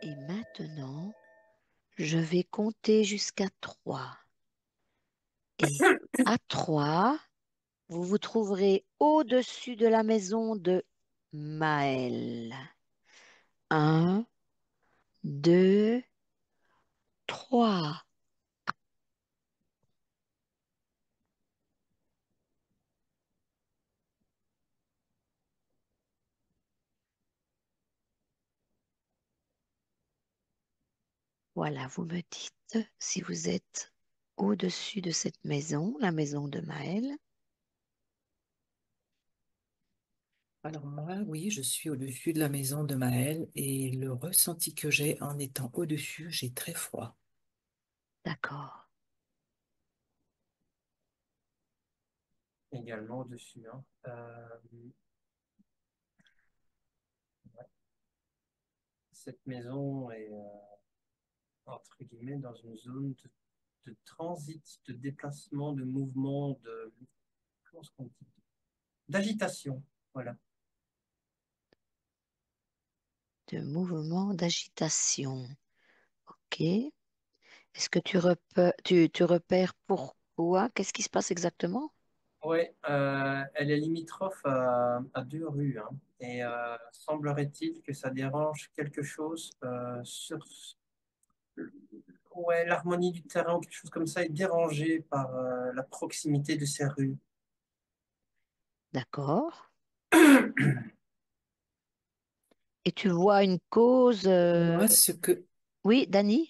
Et maintenant, je vais compter jusqu'à 3. Et à 3, vous vous trouverez au-dessus de la maison de Maël. Un, 2, 3. Voilà, vous me dites si vous êtes au-dessus de cette maison, la maison de Maël. Alors moi, oui, je suis au-dessus de la maison de Maël et le ressenti que j'ai en étant au-dessus, j'ai très froid. D'accord. Également au-dessus, hein. Ouais. Cette maison est, entre guillemets, dans une zone de transit, de déplacement, de mouvement, comment est-ce qu'on dit? D'agitation. Voilà. De mouvement d'agitation. OK. Est-ce que tu repères pourquoi? Qu'est-ce qui se passe exactement? Oui, elle est limitrophe à deux rues, hein. Et semblerait-il que ça dérange quelque chose sur ouais, l'harmonie du terrain ou quelque chose comme ça est dérangée par la proximité de ces rues. D'accord. Et tu vois une cause. Moi, ce que, Oui, Dani?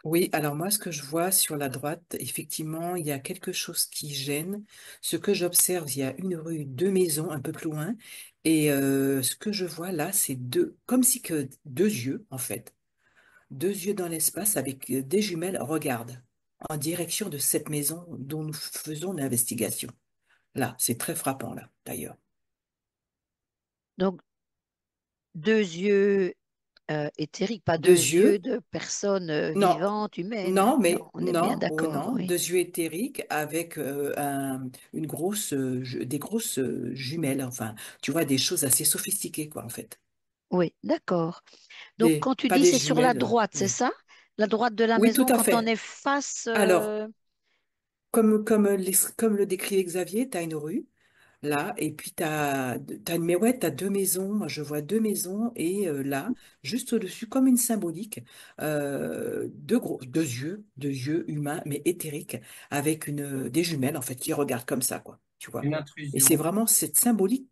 oui, alors moi, ce que je vois sur la droite, effectivement, il y a quelque chose qui gêne. Ce que j'observe, il y a une rue, deux maisons un peu plus loin, et ce que je vois là, c'est deux, comme si que deux yeux, en fait, deux yeux dans l'espace avec des jumelles regardent en direction de cette maison dont nous faisons l'investigation. Là, c'est très frappant, là, d'ailleurs. Donc, deux yeux éthériques, pas Deux deux yeux yeux, de personnes non, vivantes, humaines. non, Non, mais on est bien non, oh d'accord, non, oui. deux yeux éthériques avec une grosse, des grosses jumelles, enfin, tu vois, des choses assez sophistiquées, quoi, en fait. Oui, d'accord. Donc, quand tu Pas dis des c'est sur la jumelles, droite, c'est mais... ça? La droite de la Oui, tout maison, à quand on fait. est face. Alors, comme le décrit Xavier, tu as une rue, là, et puis mais ouais, t'as deux maisons. Moi, je vois deux maisons et là, juste au-dessus, comme une symbolique, deux yeux humains, mais éthériques, avec des jumelles, en fait, qui regardent comme ça, quoi, tu vois. Une Et c'est intrusion. vraiment cette symbolique,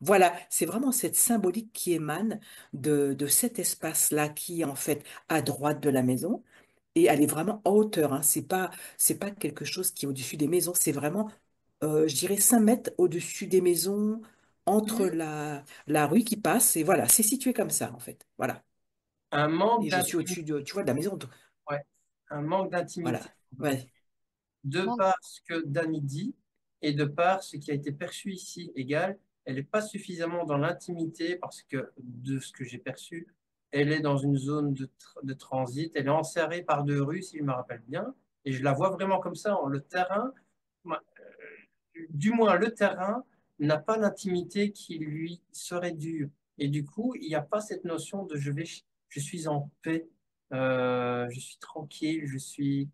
voilà, c'est vraiment cette symbolique qui émane de cet espace-là qui est en fait à droite de la maison. Et elle est vraiment en hauteur, hein. C'est pas quelque chose qui est au-dessus des maisons. C'est vraiment, je dirais, 5 mètres au-dessus des maisons, entre Mhm, la rue qui passe. Et voilà, c'est situé comme ça, en fait. Voilà. Un manque Et je suis d'intimité. au-dessus tu vois, de la maison. Ouais. Un manque d'intimité. Voilà. Ouais. De bon, par ce que Dany dit et de par ce qui a été perçu ici égal, elle n'est pas suffisamment dans l'intimité parce que de ce que j'ai perçu, elle est dans une zone de transit, elle est enserrée par deux rues, si je me rappelle bien, et je la vois vraiment comme ça, hein. Le terrain, du moins le terrain, n'a pas l'intimité qui lui serait due. Et du coup, il n'y a pas cette notion de je suis en paix, je suis tranquille, je suis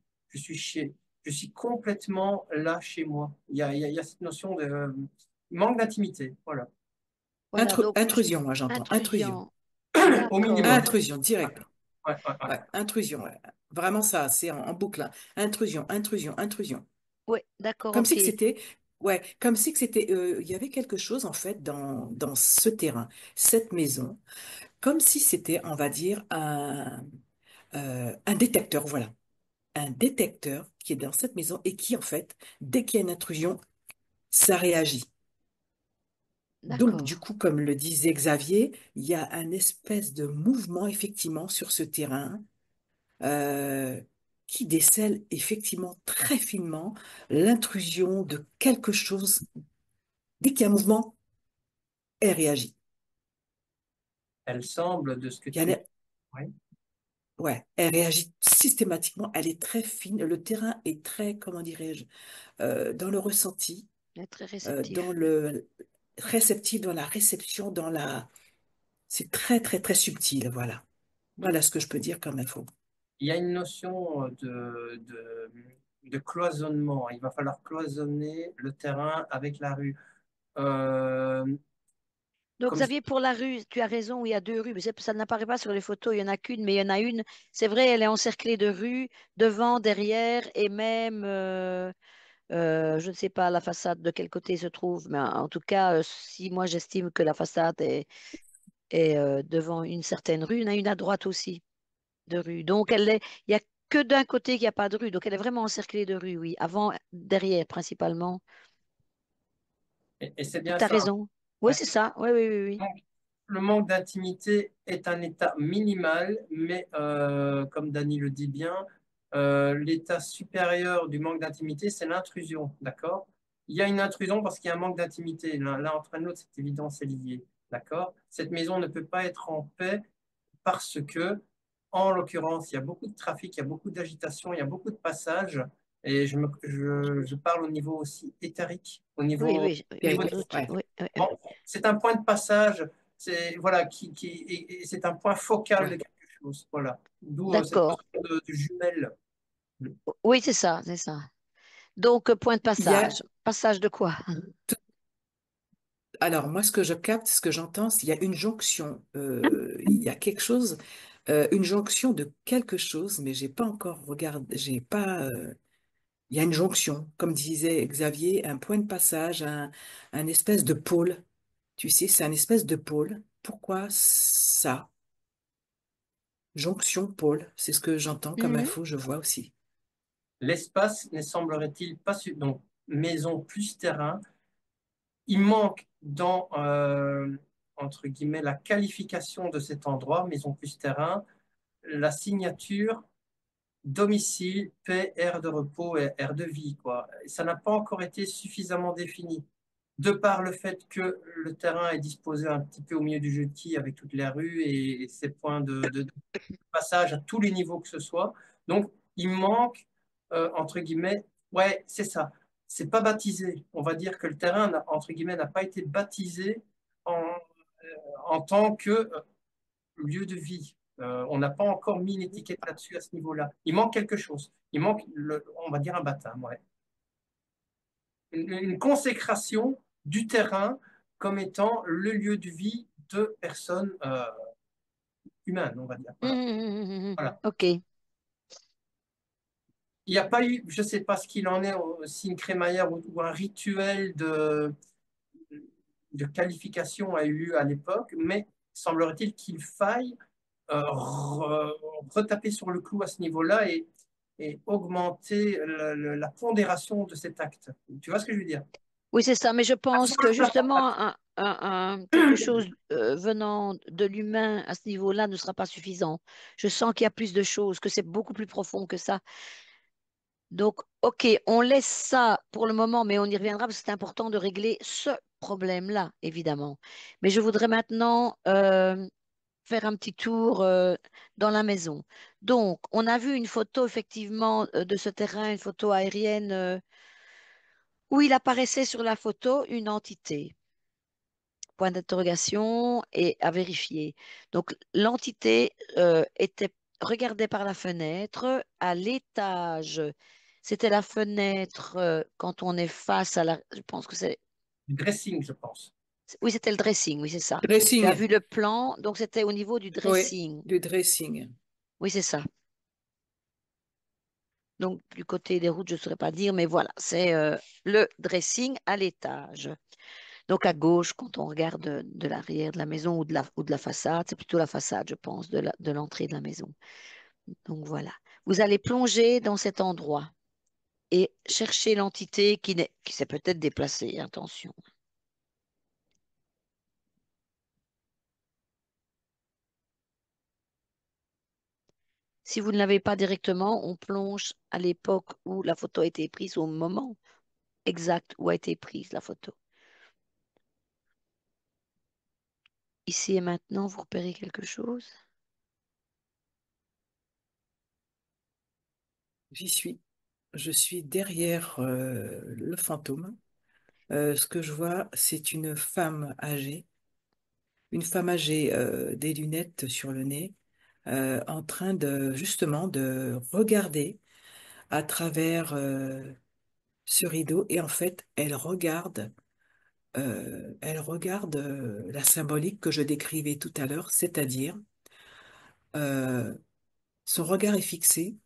chez, je suis complètement là chez moi. Il y a cette notion de manque d'intimité, voilà, voilà, donc Intrusion, moi, j'entends. Intrusion. intrusion. au D'accord. minimum. Intrusion, Ouais, direct. ouais. Ouais. Intrusion. Ouais. Vraiment ça, c'est en boucle, hein. Intrusion, intrusion, intrusion. Oui, d'accord, Comme si ok. que c'était, ouais, comme si que c'était, il y avait quelque chose en fait dans ce terrain, cette maison, comme si c'était, on va dire, un détecteur, voilà, un détecteur qui est dans cette maison et qui en fait, dès qu'il y a une intrusion, ça réagit. Donc D'accord. du coup, comme le disait Xavier, il y a un espèce de mouvement effectivement sur ce terrain euh, qui décèle effectivement très finement l'intrusion de quelque chose. Dès qu'il y a un mouvement, elle réagit. Elle semble, de ce que Il y en tu... a- Oui. ouais, elle réagit systématiquement. Elle est très fine. Le terrain est très, comment dirais-je, dans le ressenti, Elle est très dans réceptif. le réceptif, dans la réception, C'est très, très, très subtil, voilà. Voilà ce que je peux dire comme info. Il y a une notion de cloisonnement. Il va falloir cloisonner le terrain avec la rue. Euh, Donc, comme je- Xavier, pour la rue, tu as raison, il y a deux rues. Mais ça n'apparaît pas sur les photos, il n'y en a qu'une, mais il y en a une. C'est vrai, elle est encerclée de rues, devant, derrière, et même, je ne sais pas la façade de quel côté se trouve, mais en tout cas, si moi j'estime que la façade est devant une certaine rue, il y en a une à droite aussi de rue. Donc, il n'y a que d'un côté qu'il n'y a pas de rue. Donc, elle est vraiment encerclée de rue, oui. Avant, derrière, principalement. et c'est Tu bien as ça. raison. Oui, Ouais. c'est ça. Oui, oui, oui, oui. Donc, le manque d'intimité est un état minimal, mais comme Dany le dit bien, l'état supérieur du manque d'intimité, c'est l'intrusion, d'accord? Il y a une intrusion parce qu'il y a un manque d'intimité. L'un entraîne l'autre, c'est évident, c'est lié, d'accord? Cette maison ne peut pas être en paix parce que, en l'occurrence, il y a beaucoup de trafic, il y a beaucoup d'agitation, il y a beaucoup de passages, et je parle au niveau aussi éthérique, Oui, oui, au je niveau m'en Eric, des doute. ouais. Oui, oui, oui. Bon, c'est un point de passage, c'est voilà, et c'est un point focal de Ouais. quelque chose. Voilà. D'où cette D'accord. notion de jumelle. Oui, c'est ça, c'est ça. Donc, point de Il y a passage. Passage de quoi? tout- alors moi ce que je capte, ce que j'entends, c'est qu'il y a une jonction, il y a quelque chose, une jonction de quelque chose, mais j'ai pas encore regardé, j'ai pas, il y a une jonction, comme disait Xavier, un point de passage, un espèce de pôle. Tu sais, c'est un espèce de pôle. Pourquoi ça? Jonction, pôle, c'est ce que j'entends comme Mhm, info, je vois aussi. L'espace ne semblerait-il pas donc maison plus terrain. Il manque dans entre guillemets la qualification de cet endroit, maison plus terrain, la signature domicile, paix, aire de repos et aire de vie, quoi. Ça n'a pas encore été suffisamment défini. De par le fait que le terrain est disposé un petit peu au milieu du jetis avec toutes les rues et ses points de passage à tous les niveaux que ce soit. Donc, il manque, entre guillemets, ouais, c'est ça. C'est pas baptisé. On va dire que le terrain, entre guillemets, n'a pas été baptisé en tant que lieu de vie. On n'a pas encore mis une étiquette là-dessus à ce niveau-là. Il manque quelque chose. Il manque, on va dire, un baptême, ouais. Une consécration du terrain comme étant le lieu de vie de personnes humaines, on va dire. mhm, Voilà. mhm, mhm, mhm. Voilà. Ok. Il n'y a pas eu, je ne sais pas ce qu'il en est, si une crémaillère ou un rituel de qualification a eu lieu à l'époque, mais semblerait-il qu'il faille retaper sur le clou à ce niveau-là et augmenter la pondération de cet acte. Tu vois ce que je veux dire? Oui, c'est ça. Mais je pense Sur que le plafond. justement, quelque chose venant de l'humain à ce niveau-là ne sera pas suffisant. Je sens qu'il y a plus de choses, que c'est beaucoup plus profond que ça. Donc, OK, on laisse ça pour le moment, mais on y reviendra parce que c'est important de régler ce problème-là, évidemment. Mais je voudrais maintenant faire un petit tour dans la maison. Donc, on a vu une photo effectivement de ce terrain, une photo aérienne où il apparaissait sur la photo une entité. Point d'interrogation et à vérifier. Donc, l'entité était regardée par la fenêtre à l'étage. C'était la fenêtre quand on est face à la... Je pense que c'est... Du dressing, je pense. Oui, c'était le dressing, oui, c'est ça. Tu as Dressing, vu le plan, donc c'était au niveau du oui, dressing. du dressing. Oui, c'est ça. Donc, du côté des routes, je ne saurais pas dire, mais voilà, c'est le dressing à l'étage. Donc, à gauche, quand on regarde de l'arrière de la maison ou de la façade, c'est plutôt la façade, je pense, de l'entrée de la maison. Donc, voilà. Vous allez plonger dans cet endroit et chercher l'entité qui s'est peut-être déplacée. Attention. Si vous ne l'avez pas directement, on plonge à l'époque où la photo a été prise, au moment exact où a été prise la photo. Ici et maintenant, vous repérez quelque chose? J'y suis. Je suis derrière le fantôme. Ce que je vois, c'est une femme âgée une femme âgée, des lunettes sur le nez, en train de justement de regarder à travers ce rideau et en fait elle regarde la symbolique que je décrivais tout à l'heure, c'est-à-dire euh, son regard est fixé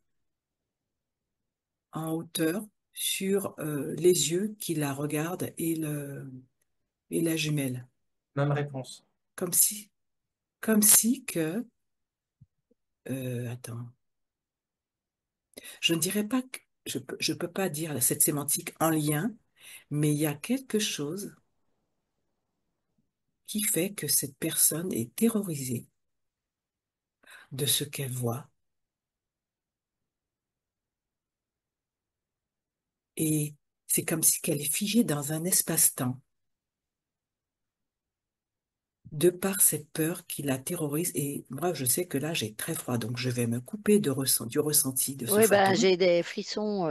en hauteur sur les yeux qui la regardent et la jumelle, Même réponse. comme si comme si que attends, je ne dirais pas que je peux pas dire cette sémantique en lien, mais il y a quelque chose qui fait que cette personne est terrorisée de ce qu'elle voit. Et c'est comme si qu'elle est figée dans un espace-temps, de par cette peur qui la terrorise. Et moi, je sais que là, j'ai très froid, donc je vais me couper du ressenti de ce Oui, ben, fantôme. j'ai des frissons,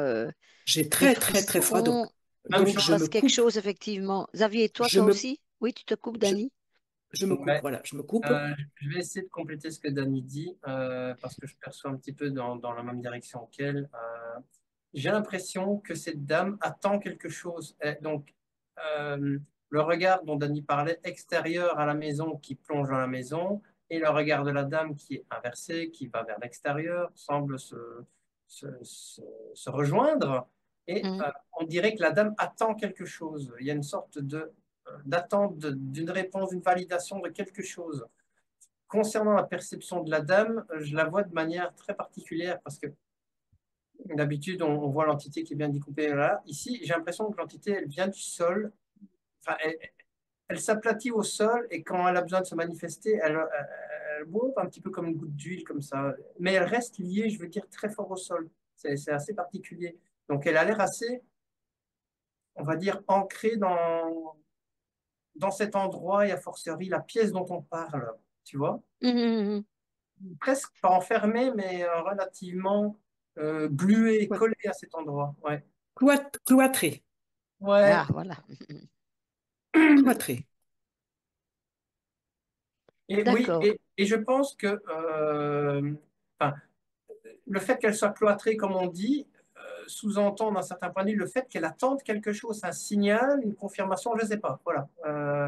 J'ai des très, très, très froid, frissons. Même Il donc se je chose. passe me quelque coupe, chose, effectivement. Xavier, toi, je toi me, aussi? Oui, tu te coupes, je, Dani? je me coupe, Ouais. voilà, je me coupe. Je vais essayer de compléter ce que Dani dit parce que je perçois un petit peu dans la même direction qu'elle. J'ai l'impression que cette dame attend quelque chose. Donc, le regard dont Dani parlait, extérieur à la maison, qui plonge dans la maison, et le regard de la dame qui est inversé, qui va vers l'extérieur, semble se rejoindre. Et Mhm. on dirait que la dame attend quelque chose. Il y a une sorte d'attente d'une réponse, d'une validation de quelque chose. Concernant la perception de la dame, je la vois de manière très particulière parce que d'habitude, on voit l'entité qui est bien découpée là. Ici, j'ai l'impression que l'entité, elle vient du sol. Enfin, elle s'aplatit au sol et quand elle a besoin de se manifester, elle boite un petit peu comme une goutte d'huile, comme ça. Mais elle reste liée, je veux dire, très fort au sol. C'est assez particulier. Donc, elle a l'air assez, on va dire, ancrée dans cet endroit et a fortiori la pièce dont on parle. Tu vois? Mhm. Presque pas enfermée, mais relativement gluée, Ouais. collée à cet endroit. Ouais. Cloîtré, Ouais. Ah, voilà. cloîtré. Et oui, D'accord. et je pense que enfin, le fait qu'elle soit cloîtrée, comme on dit, sous-entend d'un certain point de vue le fait qu'elle attende quelque chose, un signal, une confirmation, je ne sais pas. Voilà.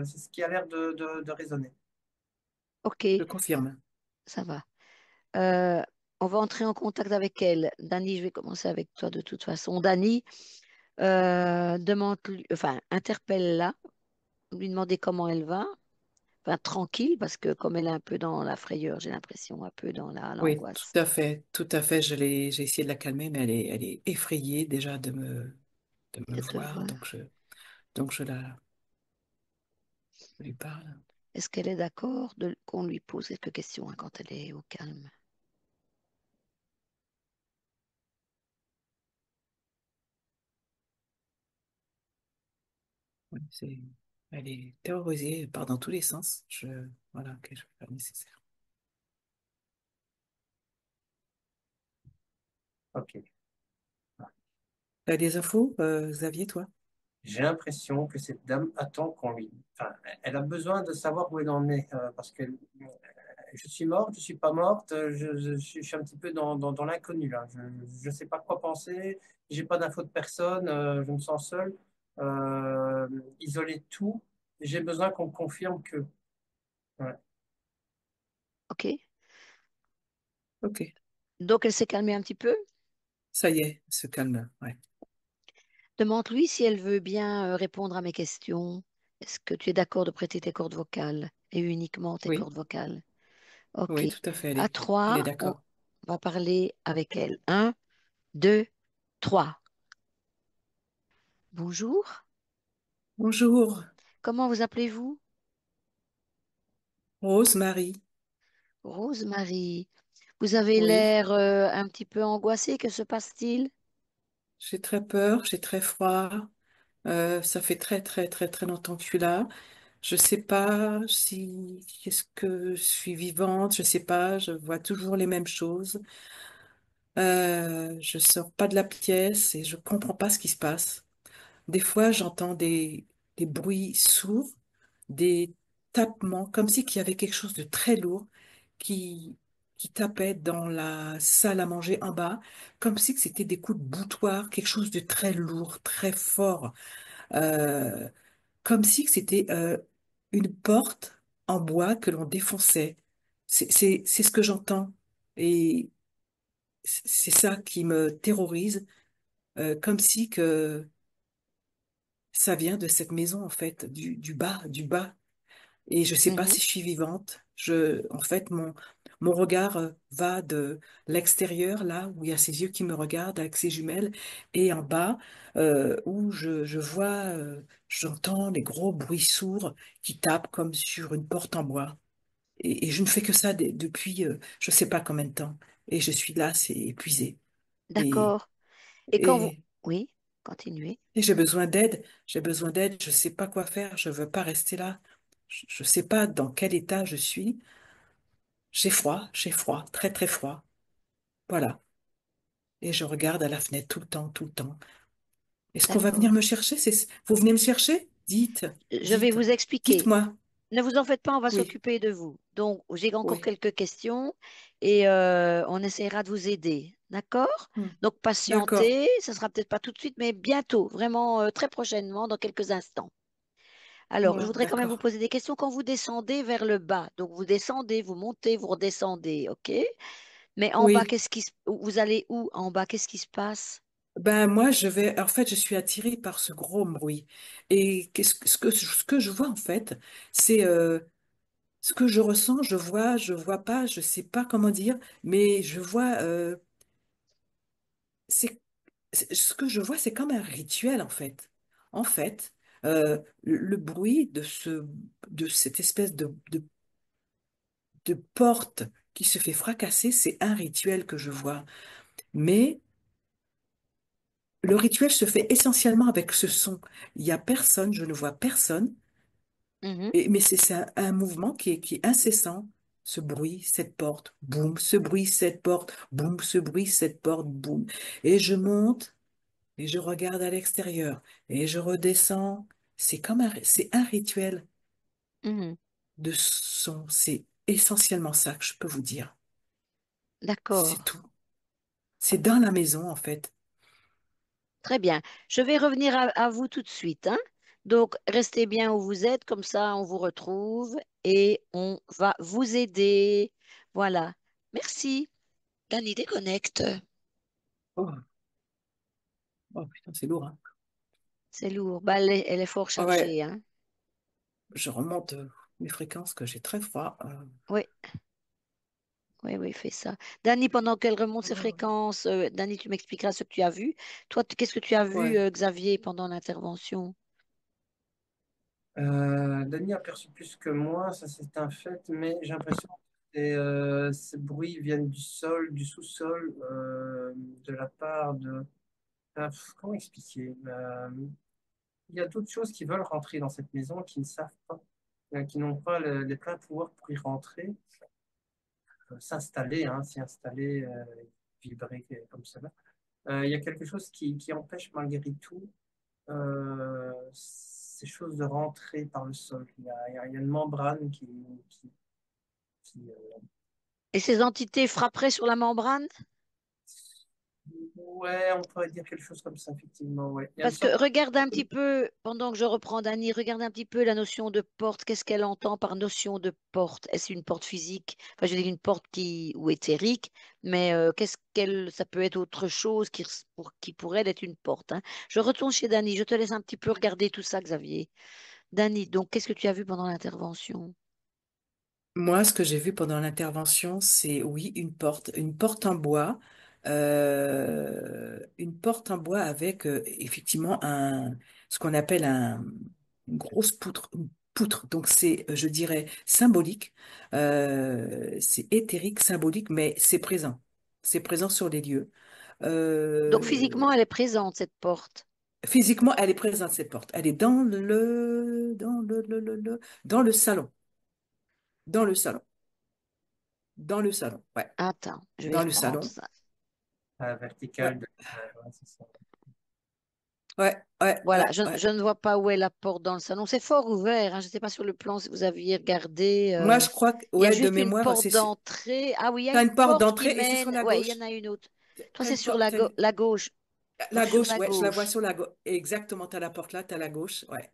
C'est ce qui a l'air de résonner. OK, Je confirme. ça va. Euh, on va entrer en contact avec elle. Dani, je vais commencer avec toi de toute façon. Dani, enfin, interpelle-la, lui demander comment elle va. Enfin, tranquille, parce que comme elle est un peu dans la frayeur, j'ai l'impression, un peu dans Oui, l'angoisse tout à fait. J'ai essayé de la calmer, mais elle est effrayée déjà de me de te voir, voir. donc je lui parle. Est-ce qu'elle est d'accord qu'on lui pose quelques questions hein, quand elle est au calme? Oui, elle est terrorisée, elle part dans tous les sens. Voilà, ok, je vais faire le nécessaire. OK. T'as des infos, Xavier, toi? J'ai l'impression que cette dame attend qu'on lui. Enfin, elle a besoin de savoir où elle en est parce que je suis morte, je suis pas morte, je suis un petit peu dans l'inconnu là. Je ne sais pas quoi penser, j'ai pas d'infos de personne, je me sens seul, euh, isolé de tout. J'ai besoin qu'on me confirme que. Ouais. OK. Ok, Donc, elle s'est calmée un petit peu. ça y est, elle se calme. Ouais. Demande-lui si elle veut bien répondre à mes questions. Est-ce que tu es d'accord de prêter tes cordes vocales et uniquement tes Oui, cordes vocales? OK. oui, tout à fait, À elle est trois, on d'accord. va parler avec elle. Un, deux, trois. Bonjour. Bonjour, Comment vous appelez-vous? Rosemary. Rosemary. Vous avez Oui, l'air un petit peu angoissée. Que se passe-t-il? j'ai très peur, j'ai très froid. Ça fait très, très, très, très longtemps que je suis là. Je sais pas si, est-ce que je suis vivante, je sais pas, je vois toujours les mêmes choses. Je sors pas de la pièce et je comprends pas ce qui se passe. Des fois, j'entends des bruits sourds, des tapement, comme si qu'il y avait quelque chose de très lourd qui, qui tapait dans la salle à manger en bas, comme si que c'était des coups de boutoir, quelque chose de très lourd, très fort, euh, comme si que c'était une porte en bois que l'on défonçait. C'est ce que j'entends. Et c'est ça qui me terrorise, comme si que ça vient de cette maison, en fait, du bas, du bas. Et je sais pas Mhm. si je suis vivante. En fait, mon regard va de l'extérieur, là où il y a ses yeux qui me regardent avec ses jumelles, et en bas, où je vois, j'entends les gros bruits sourds qui tapent comme sur une porte en bois. Et je ne fais que ça depuis, je sais pas combien de temps. Et je suis là, c'est épuisé. Et, D'accord. Et quand vous... et, Oui, continuez. et j'ai besoin d'aide. J'ai besoin d'aide. Je sais pas quoi faire. Je veux pas rester là. Je sais pas dans quel état je suis. J'ai froid, très très froid. Voilà. Et je regarde à la fenêtre tout le temps, tout le temps. Est-ce qu'on va venir D'accord. me chercher? Vous venez me chercher? Je vais Dites, vous expliquer. dites-moi. Ne vous en faites pas, on va Oui, s'occuper de vous. Donc, j'ai encore oui. quelques questions et on essaiera de vous aider. D'accord? Hmm. Donc, D'accord. patientez, ce sera peut-être pas tout de suite, mais bientôt, vraiment très prochainement, dans quelques instants. Alors, je Oh, voudrais quand même vous d'accord. poser des questions quand vous descendez vers le bas. Donc, vous descendez, vous montez, vous redescendez, OK? Mais en bas, Oui. vous allez où en bas? Qu'est-ce qui se passe? Ben moi, en fait, je suis attirée par ce gros bruit. Et ce que je vois en fait, c'est ce que je ressens, je vois pas, je sais pas comment dire, mais je vois, c'est ce que je vois, c'est comme un rituel en fait. En fait, le bruit de cette espèce de porte qui se fait fracasser, c'est un rituel que je vois. Mais le rituel se fait essentiellement avec ce son. Il y a personne, je ne vois personne, Mhm, mais c'est un mouvement qui est incessant. Ce bruit, cette porte, boum, ce bruit, cette porte, boum, ce bruit, cette porte, boum. Et je monte. Et je regarde à l'extérieur et je redescends. C'est un rituel mhm. de son. C'est essentiellement ça que je peux vous dire. D'accord. C'est tout. C'est dans la maison, en fait. Très bien. Je vais revenir à vous tout de suite, hein. Donc, restez bien où vous êtes, comme ça on vous retrouve et on va vous aider. Voilà. Merci. Dani déconnecte. Oh, oh putain, c'est lourd, hein. C'est lourd. Bah, elle est fort Ah ouais, chargée, hein. je remonte mes fréquences que j'ai très froid. Oui, oui, oui, fais ça. Dani, pendant qu'elle remonte ses Oh, fréquences, Dani, tu m'expliqueras ce que tu as vu. Toi, qu'est-ce que tu as vu, ouais. Xavier, pendant l'intervention? Dany a perçu plus que moi, ça c'est un fait, mais j'ai l'impression que ces bruits viennent du sol, du sous-sol, de la part de... comment expliquer? Il y a d'autres choses qui veulent rentrer dans cette maison qui ne savent pas, qui n'ont pas les pleins pouvoirs pour y rentrer, s'installer, hein, s'y installer, vibrer comme cela. Il y a quelque chose qui empêche malgré tout ces choses de rentrer par le sol. Il y a une membrane qui, Et ces entités frapperaient sur la membrane? ouais, on pourrait dire quelque chose comme ça, effectivement. Ouais. Il y a une Parce que sorte regarde un petit peu, pendant que je reprends Dani, regarde un petit peu la notion de porte. Qu'est-ce qu'elle entend par notion de porte? Est-ce une porte physique? Enfin, je veux dire une porte ou éthérique, mais ça peut être autre chose qui pourrait être une porte, hein. Je retourne chez Dani. Je te laisse un petit peu regarder tout ça, Xavier. Dani, donc qu'est-ce que tu as vu pendant l'intervention? Moi, ce que j'ai vu pendant l'intervention, c'est, oui, une porte en bois, une porte en bois avec effectivement ce qu'on appelle une grosse poutre, une poutre. Donc c'est, je dirais, symbolique, c'est éthérique, symbolique, mais c'est présent. C'est présent sur les lieux. Donc Euh, physiquement, elle est présente, cette porte. Physiquement, elle est présente, cette porte. Elle est dans le salon, dans le salon, dans le salon, ouais. Attends, je vais Dans le reprendre salon. ça. verticale Ouais. ouais, c'est ça. Ouais, ouais, Voilà, ouais, ouais. je ne vois pas où est la porte dans le salon. C'est fort ouvert, hein. Je ne sais pas sur le plan si vous aviez regardé. Moi, je crois que, Il y a ouais, de juste une mémoire, porte d'entrée. Ah oui, il y a t'as une une porte porte qui d'entrée et c'est sur mène. la Ouais, il y gauche. en a une autre. Toi, T'as c'est une sur porte, la gauche. Donc la sur gauche, la ouais, je la vois gauche. sur la gauche. Exactement, t'as la porte là, t'as la gauche, ouais.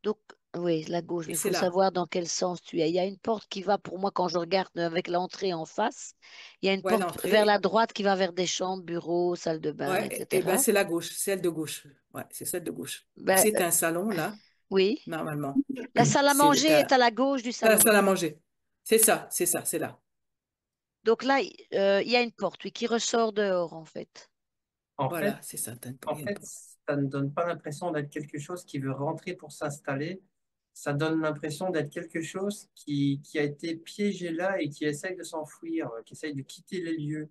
Donc, oui, la gauche, Et mais il c'est faut là. savoir dans quel sens tu es. Il y a une porte qui va, pour moi, quand je regarde avec l'entrée en face, il y a une Ouais, porte vers l'entrée. la droite qui va vers des chambres, bureaux, salle de bain, Ouais, et ben etc. c'est la gauche, celle de gauche. Ouais, c'est celle de gauche. Tu Ben, sais, t'as un salon là, oui. normalement. La salle à C'est, manger est t'as, à la gauche du t'as la salon. salle à manger. C'est ça, c'est là. Donc là, il y a une porte, oui, qui ressort dehors, en fait. En fait, Voilà, c'est ça, En il y a une fait, porte. ça ne donne pas l'impression d'être quelque chose qui veut rentrer pour s'installer. Ça donne l'impression d'être quelque chose qui a été piégé là et qui essaye de s'enfuir, qui essaye de quitter les lieux.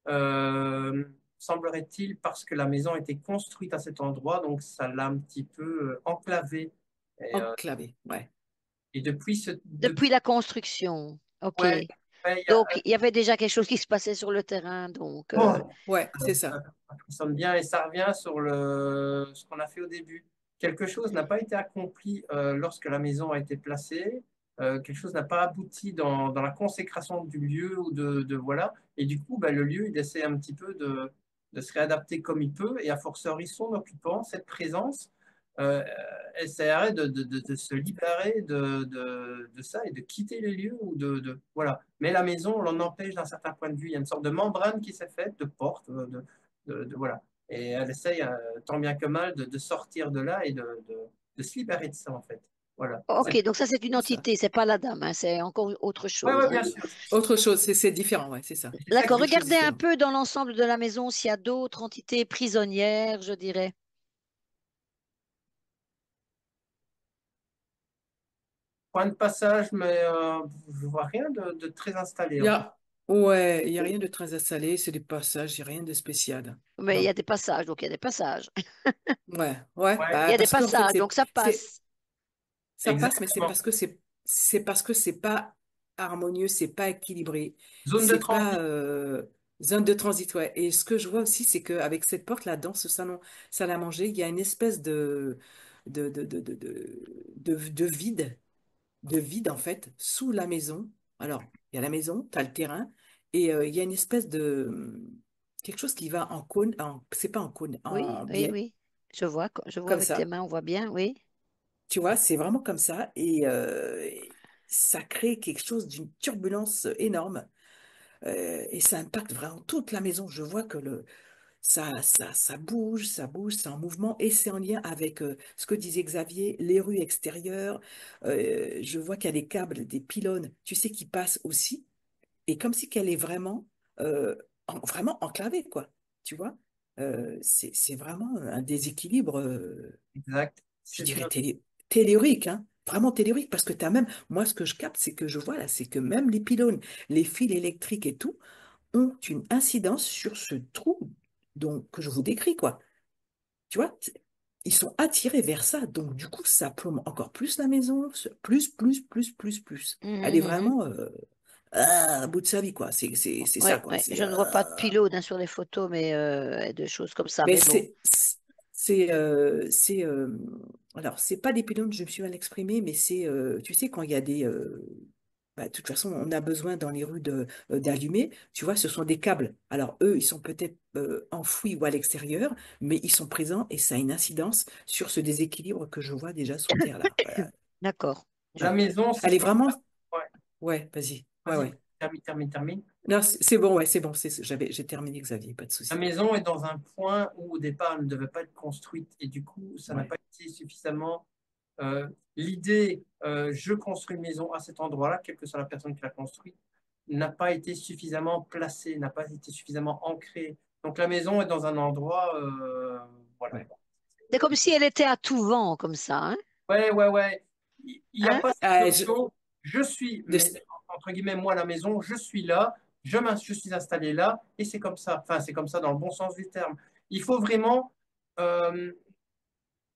Euh, Semblerait-il parce que la maison a été construite à cet endroit, donc ça l'a un petit peu enclavé. Et, Enclavé, ouais. et depuis Depuis la construction. OK. ouais, ouais, Donc, il y avait déjà quelque chose qui se passait sur le terrain. Donc, oh, Ouais, c'est ça ça. sonne bien et ça revient sur ce qu'on a fait au début. Quelque chose n'a pas été accompli lorsque la maison a été placée. Quelque chose n'a pas abouti dans la consécration du lieu ou voilà. Et du coup, ben, le lieu, il essaie un petit peu de se réadapter comme il peut. Et à fortiori, son occupant, cette présence, euh, essaierait de se libérer de ça et de quitter les lieux ou voilà. Mais la maison, on l'en empêche d'un certain point de vue. Il y a une sorte de membrane qui s'est faite, de porte, voilà. Et elle essaye, tant bien que mal, de sortir de là et de se libérer de ça, en fait. Voilà. OK. Donc, ça, c'est une C'est ça. entité. C'est pas la dame, hein, c'est encore autre Ouais, chose, ouais, hein. bien sûr. Autre chose, c'est différent, ouais, c'est ça. C'est ça D'accord. qui Deux choses Regardez un différentes. peu dans l'ensemble de la maison s'il y a d'autres entités prisonnières, je dirais. point de passage, mais je vois rien de très installé, Il y en fait. a, ouais, il y a rien de très installé, c'est des passages, il y a rien de spécial. Mais il y a Non. des passages, donc il y a des passages. Ouais, ouais, Ouais, Il y bah a des parce qu'en fait, passages, donc ça passe. ça passe, mais exactement. c'est parce que c'est pas harmonieux, c'est pas équilibré, Zone de c'est pas transit. zone de transit, ouais. Et ce que je vois aussi, c'est qu'avec cette porte-là, dans ce salon, salle à manger, il y a une espèce de vide, en fait, sous la maison. Alors, il y a la maison, tu as le terrain, et il y a une espèce de quelque chose qui va en cône, c'est pas en cône, Oui, en oui, biais, oui. Je vois comme avec tes ça. mains, on voit bien, oui. Tu vois, c'est vraiment comme ça et ça crée quelque chose d'une turbulence énorme et ça impacte vraiment toute la maison. Je vois que ça bouge, c'est en mouvement et c'est en lien avec ce que disait Xavier, les rues extérieures. Je vois qu'il y a des câbles, des pylônes, tu sais, qui passent aussi et comme si qu'elle est vraiment, vraiment enclavée, quoi. Tu vois, c'est vraiment un déséquilibre. Exact. Je C'est dirais un- tellurique, hein, vraiment tellurique, parce que tu as même, moi ce que je capte, c'est que je vois là, c'est que même les pylônes, les fils électriques et tout, ont une incidence sur ce trou que je vous décris, quoi. Tu vois, ils sont attirés vers ça, donc du coup, ça plombe encore plus la maison, plus. Elle est Mhm, mhm. vraiment à bout de sa vie, quoi. C'est ça, Ouais, quoi. ouais. Je ne vois pas de pylône hein, sur les photos, mais de choses comme ça. Mais Mais bon, alors c'est pas des pylônes, je me suis mal exprimée, mais tu sais quand il y a de toute façon on a besoin dans les rues d'allumer, tu vois, ce sont des câbles. Alors eux ils sont peut-être enfouis ou à l'extérieur, mais ils sont présents et ça a une incidence sur ce déséquilibre que je vois déjà sur Terre là. Voilà. d'accord. la maison, c'est Elle est ce qu'on... vraiment, Ouais. ouais, vas-y, Vas-y, ouais. termine. Non, c'est bon, ouais, c'est bon, j'ai terminé Xavier, pas de La souci. maison est dans un point où au départ elle ne devait pas être construite et du coup ça n'a Ouais. pas été suffisamment l'idée je construis une maison à cet endroit-là, quelle que soit la personne qui l'a construite, n'a pas été suffisamment placée, n'a pas été suffisamment ancrée. Donc la maison est dans un endroit voilà. Ouais. C'est comme si elle était à tout vent, comme ça, hein? Ouais. Il n'y a Hein? pas cette Euh, je- notion, je suis, mais de- entre guillemets, moi, la maison, je suis là, je suis installé là, et c'est comme ça. Enfin, c'est comme ça dans le bon sens du terme. Il faut vraiment euh,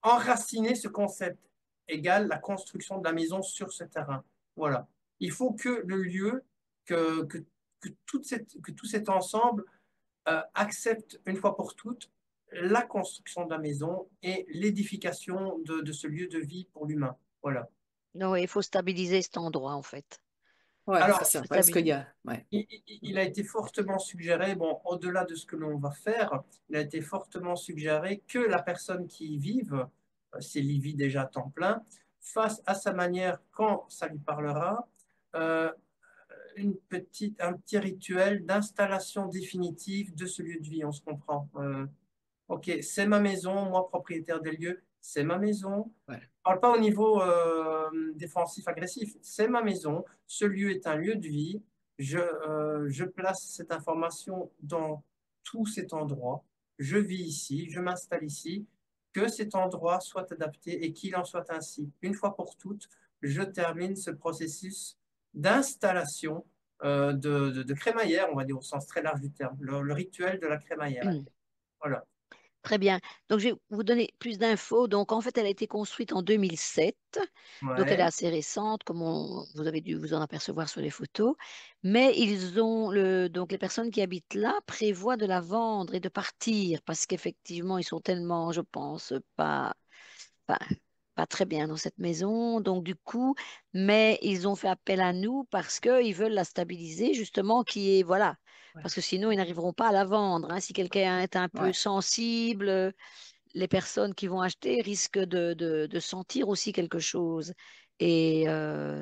enraciner ce concept égal la construction de la maison sur ce terrain. Voilà. Il faut que le lieu, que, que, que tout cet ensemble accepte une fois pour toutes la construction de la maison et l'édification de ce lieu de vie pour l'humain. Voilà. Non, il faut stabiliser cet endroit, en fait. Ouais, Alors, c'est Il faut ça. Ouais, ce qu'il y stabiliser. a. Ouais. il a été fortement suggéré, bon, au-delà de ce que l'on va faire, il a été fortement suggéré que la personne qui y vive, si elle y vit déjà à temps plein, fasse à sa manière, quand ça lui parlera, euh, un petit rituel d'installation définitive de ce lieu de vie, on se comprend. Ok, c'est ma maison, moi propriétaire des lieux, c'est ma maison. Ouais. Je parle pas au niveau défensif, agressif, c'est ma maison, ce lieu est un lieu de vie, je place cette information dans tout cet endroit, je vis ici, je m'installe ici, que cet endroit soit adapté et qu'il en soit ainsi. Une fois pour toutes, je termine ce processus d'installation de crémaillère, on va dire au sens très large du terme, le rituel de la crémaillère. Voilà. Très bien. Donc, je vais vous donner plus d'infos. Donc, en fait, elle a été construite en 2007. Donc, elle est Ouais. assez récente, comme vous avez dû vous en apercevoir sur les photos. Mais donc les personnes qui habitent là prévoient de la vendre et de partir parce qu'effectivement, ils sont tellement, je pense, pas, pas très bien dans cette maison. Donc, du coup, mais ils ont fait appel à nous parce qu'ils veulent la stabiliser, justement, qui est, voilà. Ouais. Parce que sinon, ils n'arriveront pas à la vendre, hein. Si quelqu'un est un peu Ouais. sensible, les personnes qui vont acheter risquent de sentir aussi quelque chose. Et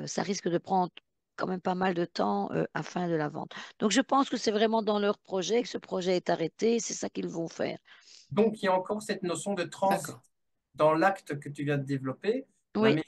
ça risque de prendre quand même pas mal de temps afin de la vendre. Donc, je pense que c'est vraiment dans leur projet que ce projet est arrêté. C'est ça qu'ils vont faire. Donc, il y a encore cette notion de transit D'accord. dans l'acte que tu viens de développer. La Oui, maison,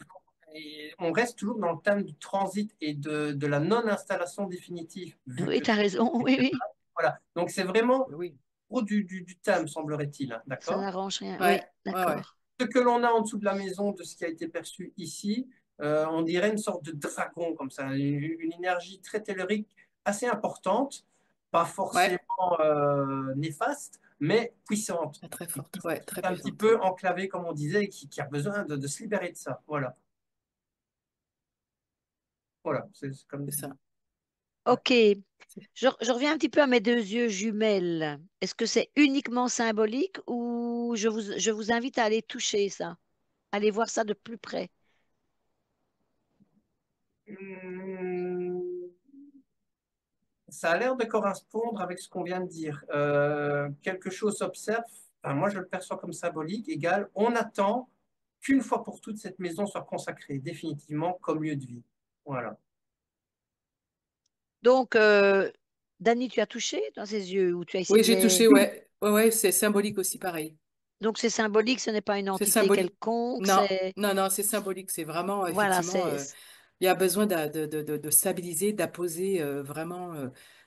et on reste toujours dans le thème du transit et de la non-installation définitive, vu oui, que tu as raison. Oui, oui. voilà. Donc, c'est vraiment Oui. au du thème, semblerait-il. Hein, Ça d'accord? n'arrange rien. Oui, Ouais. Ouais. Ouais. d'accord. Ce que l'on a en dessous de la maison, de ce qui a été perçu ici, on dirait une sorte de dragon, comme ça, une énergie très tellurique assez importante, pas Ouais. forcément néfaste, mais puissante, Très qui forte. Ouais. Très est un petit puissante. peu enclavée, comme on disait, et qui a besoin de se libérer de ça. Voilà, voilà, c'est comme... C'est ça. Ouais. OK. Je reviens un petit peu à mes deux yeux jumelles. Est-ce que c'est uniquement symbolique ou je vous invite à aller toucher ça, aller voir ça de plus près? Hum, ça a l'air de correspondre avec ce qu'on vient de dire. Quelque chose s'observe, enfin, moi je le perçois comme symbolique, égal, on attend qu'une fois pour toutes cette maison soit consacrée définitivement comme lieu de vie. Voilà. Donc, Dani, tu as touché dans ses yeux ou tu as Oui, j'ai touché. essayé. Ouais. Ouais. Ouais. C'est symbolique aussi, pareil. Donc, c'est symbolique, ce n'est pas une C'est entité symbolique. quelconque, Non, c'est. non, non, c'est symbolique. C'est vraiment, Voilà, effectivement, il y a besoin de stabiliser, d'apposer vraiment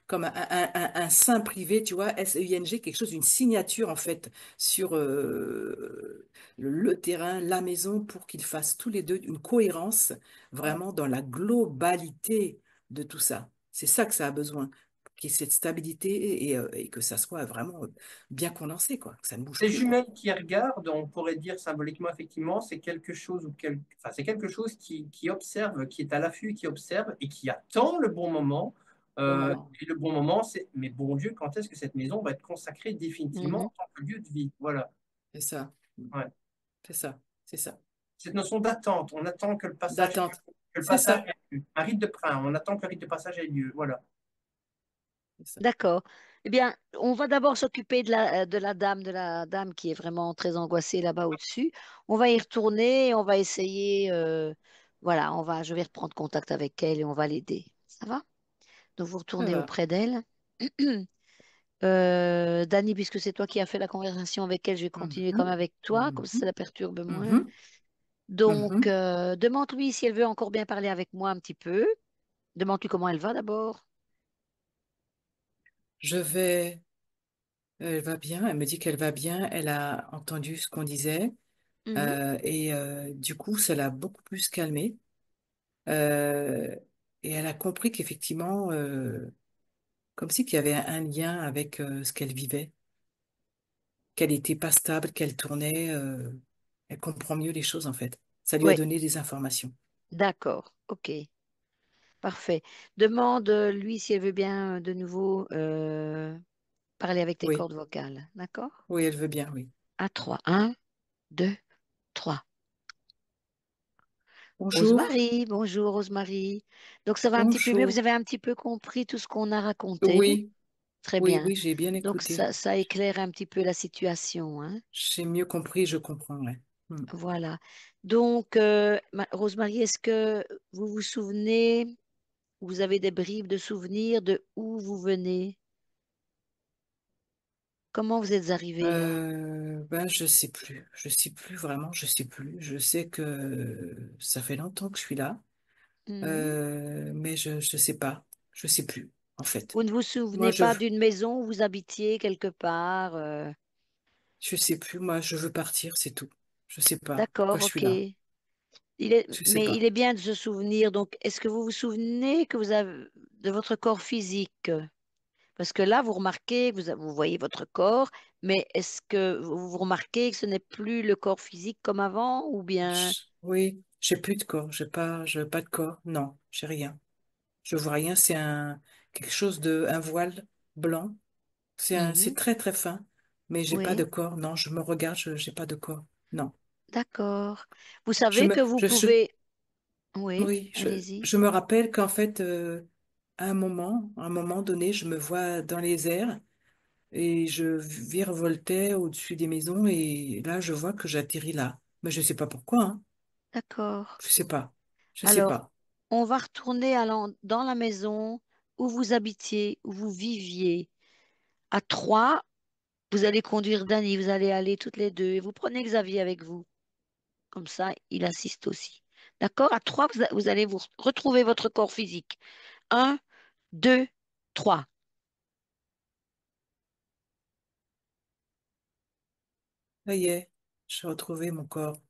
comme un sein privé, tu vois, SEING, quelque chose, une signature, en fait, sur le terrain, la maison, pour qu'ils fassent tous les deux une cohérence vraiment dans la globalité de tout ça. C'est ça que ça a besoin, qu'il y ait cette stabilité et que ça soit vraiment bien condensé, quoi, que ça ne bouge Les plus, quoi. jumelles qui regardent, on pourrait dire symboliquement, effectivement, c'est quelque chose enfin, c'est quelque chose qui observe, qui est à l'affût, qui observe et qui attend le bon moment. Bon moment. Et le bon moment, c'est, mais bon Dieu, quand est-ce que cette maison va être consacrée définitivement Mhm. en tant que lieu de vie? Voilà. C'est ça. Ouais. C'est ça. C'est ça. Cette notion d'attente, on attend D'attente. que le C'est passage ça. ait lieu. Un rite de prince, on attend que le rite de passage ait lieu. Voilà. C'est ça. D'accord. Eh bien, on va d'abord s'occuper de la dame qui est vraiment très angoissée là-bas au-dessus. On va y retourner, on va essayer, voilà, je vais reprendre contact avec elle et on va l'aider. Ça va? Donc, vous Ça retournez va. auprès d'elle. Dani, puisque c'est toi qui as fait la conversation avec elle, je vais continuer comme Mhm. avec toi, comme ça, ça Mhm. la perturbe moins. Mhm. Donc, Mhm. demande-lui si elle veut encore bien parler avec moi un petit peu. Demande-lui comment elle va d'abord. Je vais. Elle va bien. Elle me dit qu'elle va bien. Elle a entendu ce qu'on disait. Mhm. Du coup, ça l'a beaucoup plus calmée. Euh, et elle a compris qu'effectivement, comme si qu'il y avait un lien avec ce qu'elle vivait, qu'elle n'était pas stable, qu'elle tournait. Elle comprend mieux les choses, en fait. Ça lui a Oui, donné des informations. d'accord. OK. Parfait. Demande lui si elle veut bien de nouveau. parler avec tes Oui, cordes vocales. D'accord? oui, elle veut bien, oui. À trois. Un, deux, trois. Bonjour, Rosemary, bonjour Rosemary. Donc ça va un petit peu mieux. Vous bonjour. avez un petit peu compris tout ce qu'on a raconté. Oui, Très oui, bien. oui, j'ai bien Donc écouté. ça éclaire un petit peu la situation, hein. J'ai mieux compris, je comprends, ouais. Hmm. Voilà. Donc, Rosemary, est-ce que vous vous souvenez, vous avez des bribes de souvenirs de où vous venez? Comment vous êtes arrivé là? Ben, je sais plus vraiment, je sais plus. Je sais que ça fait longtemps que je suis là, Mhm. mais je sais plus en fait. Vous ne vous Moi, souvenez pas d'une maison où vous habitiez quelque part? je sais plus. Moi, je veux partir, c'est tout. Je sais pas pourquoi D'accord, je suis ok. là. Je sais Mais il pas. est bien de se souvenir. Donc, est-ce que vous vous souvenez que vous avez de votre corps physique? Parce que là, vous remarquez, vous voyez votre corps, mais est-ce que vous remarquez que ce n'est plus le corps physique comme avant, ou bien... Oui, j'ai plus de corps. J'ai pas de corps. Non, j'ai rien. Je vois rien. C'est quelque chose un voile blanc. C'est Mhm. très très fin, mais j'ai pas de Oui, corps. Non, je me regarde, j'ai pas de corps. Non. d'accord. Vous savez que vous Je, pouvez... Oui, oui, allez-y. je me rappelle qu'en fait, à un moment donné, je me vois dans les airs et je virevoltais au-dessus des maisons et là, je vois que j'atterris là. Mais je sais pas pourquoi, hein. D'accord. Je sais pas. Je sais Alors, pas. on va retourner dans la maison où vous habitiez, où vous viviez. À trois, vous allez conduire Dani, vous allez aller toutes les deux et vous prenez Xavier avec vous. Comme ça, il assiste aussi. D'accord? À trois, vous allez vous retrouver votre corps physique. Un, deux, trois. Ça y est, j'ai retrouvé mon corps.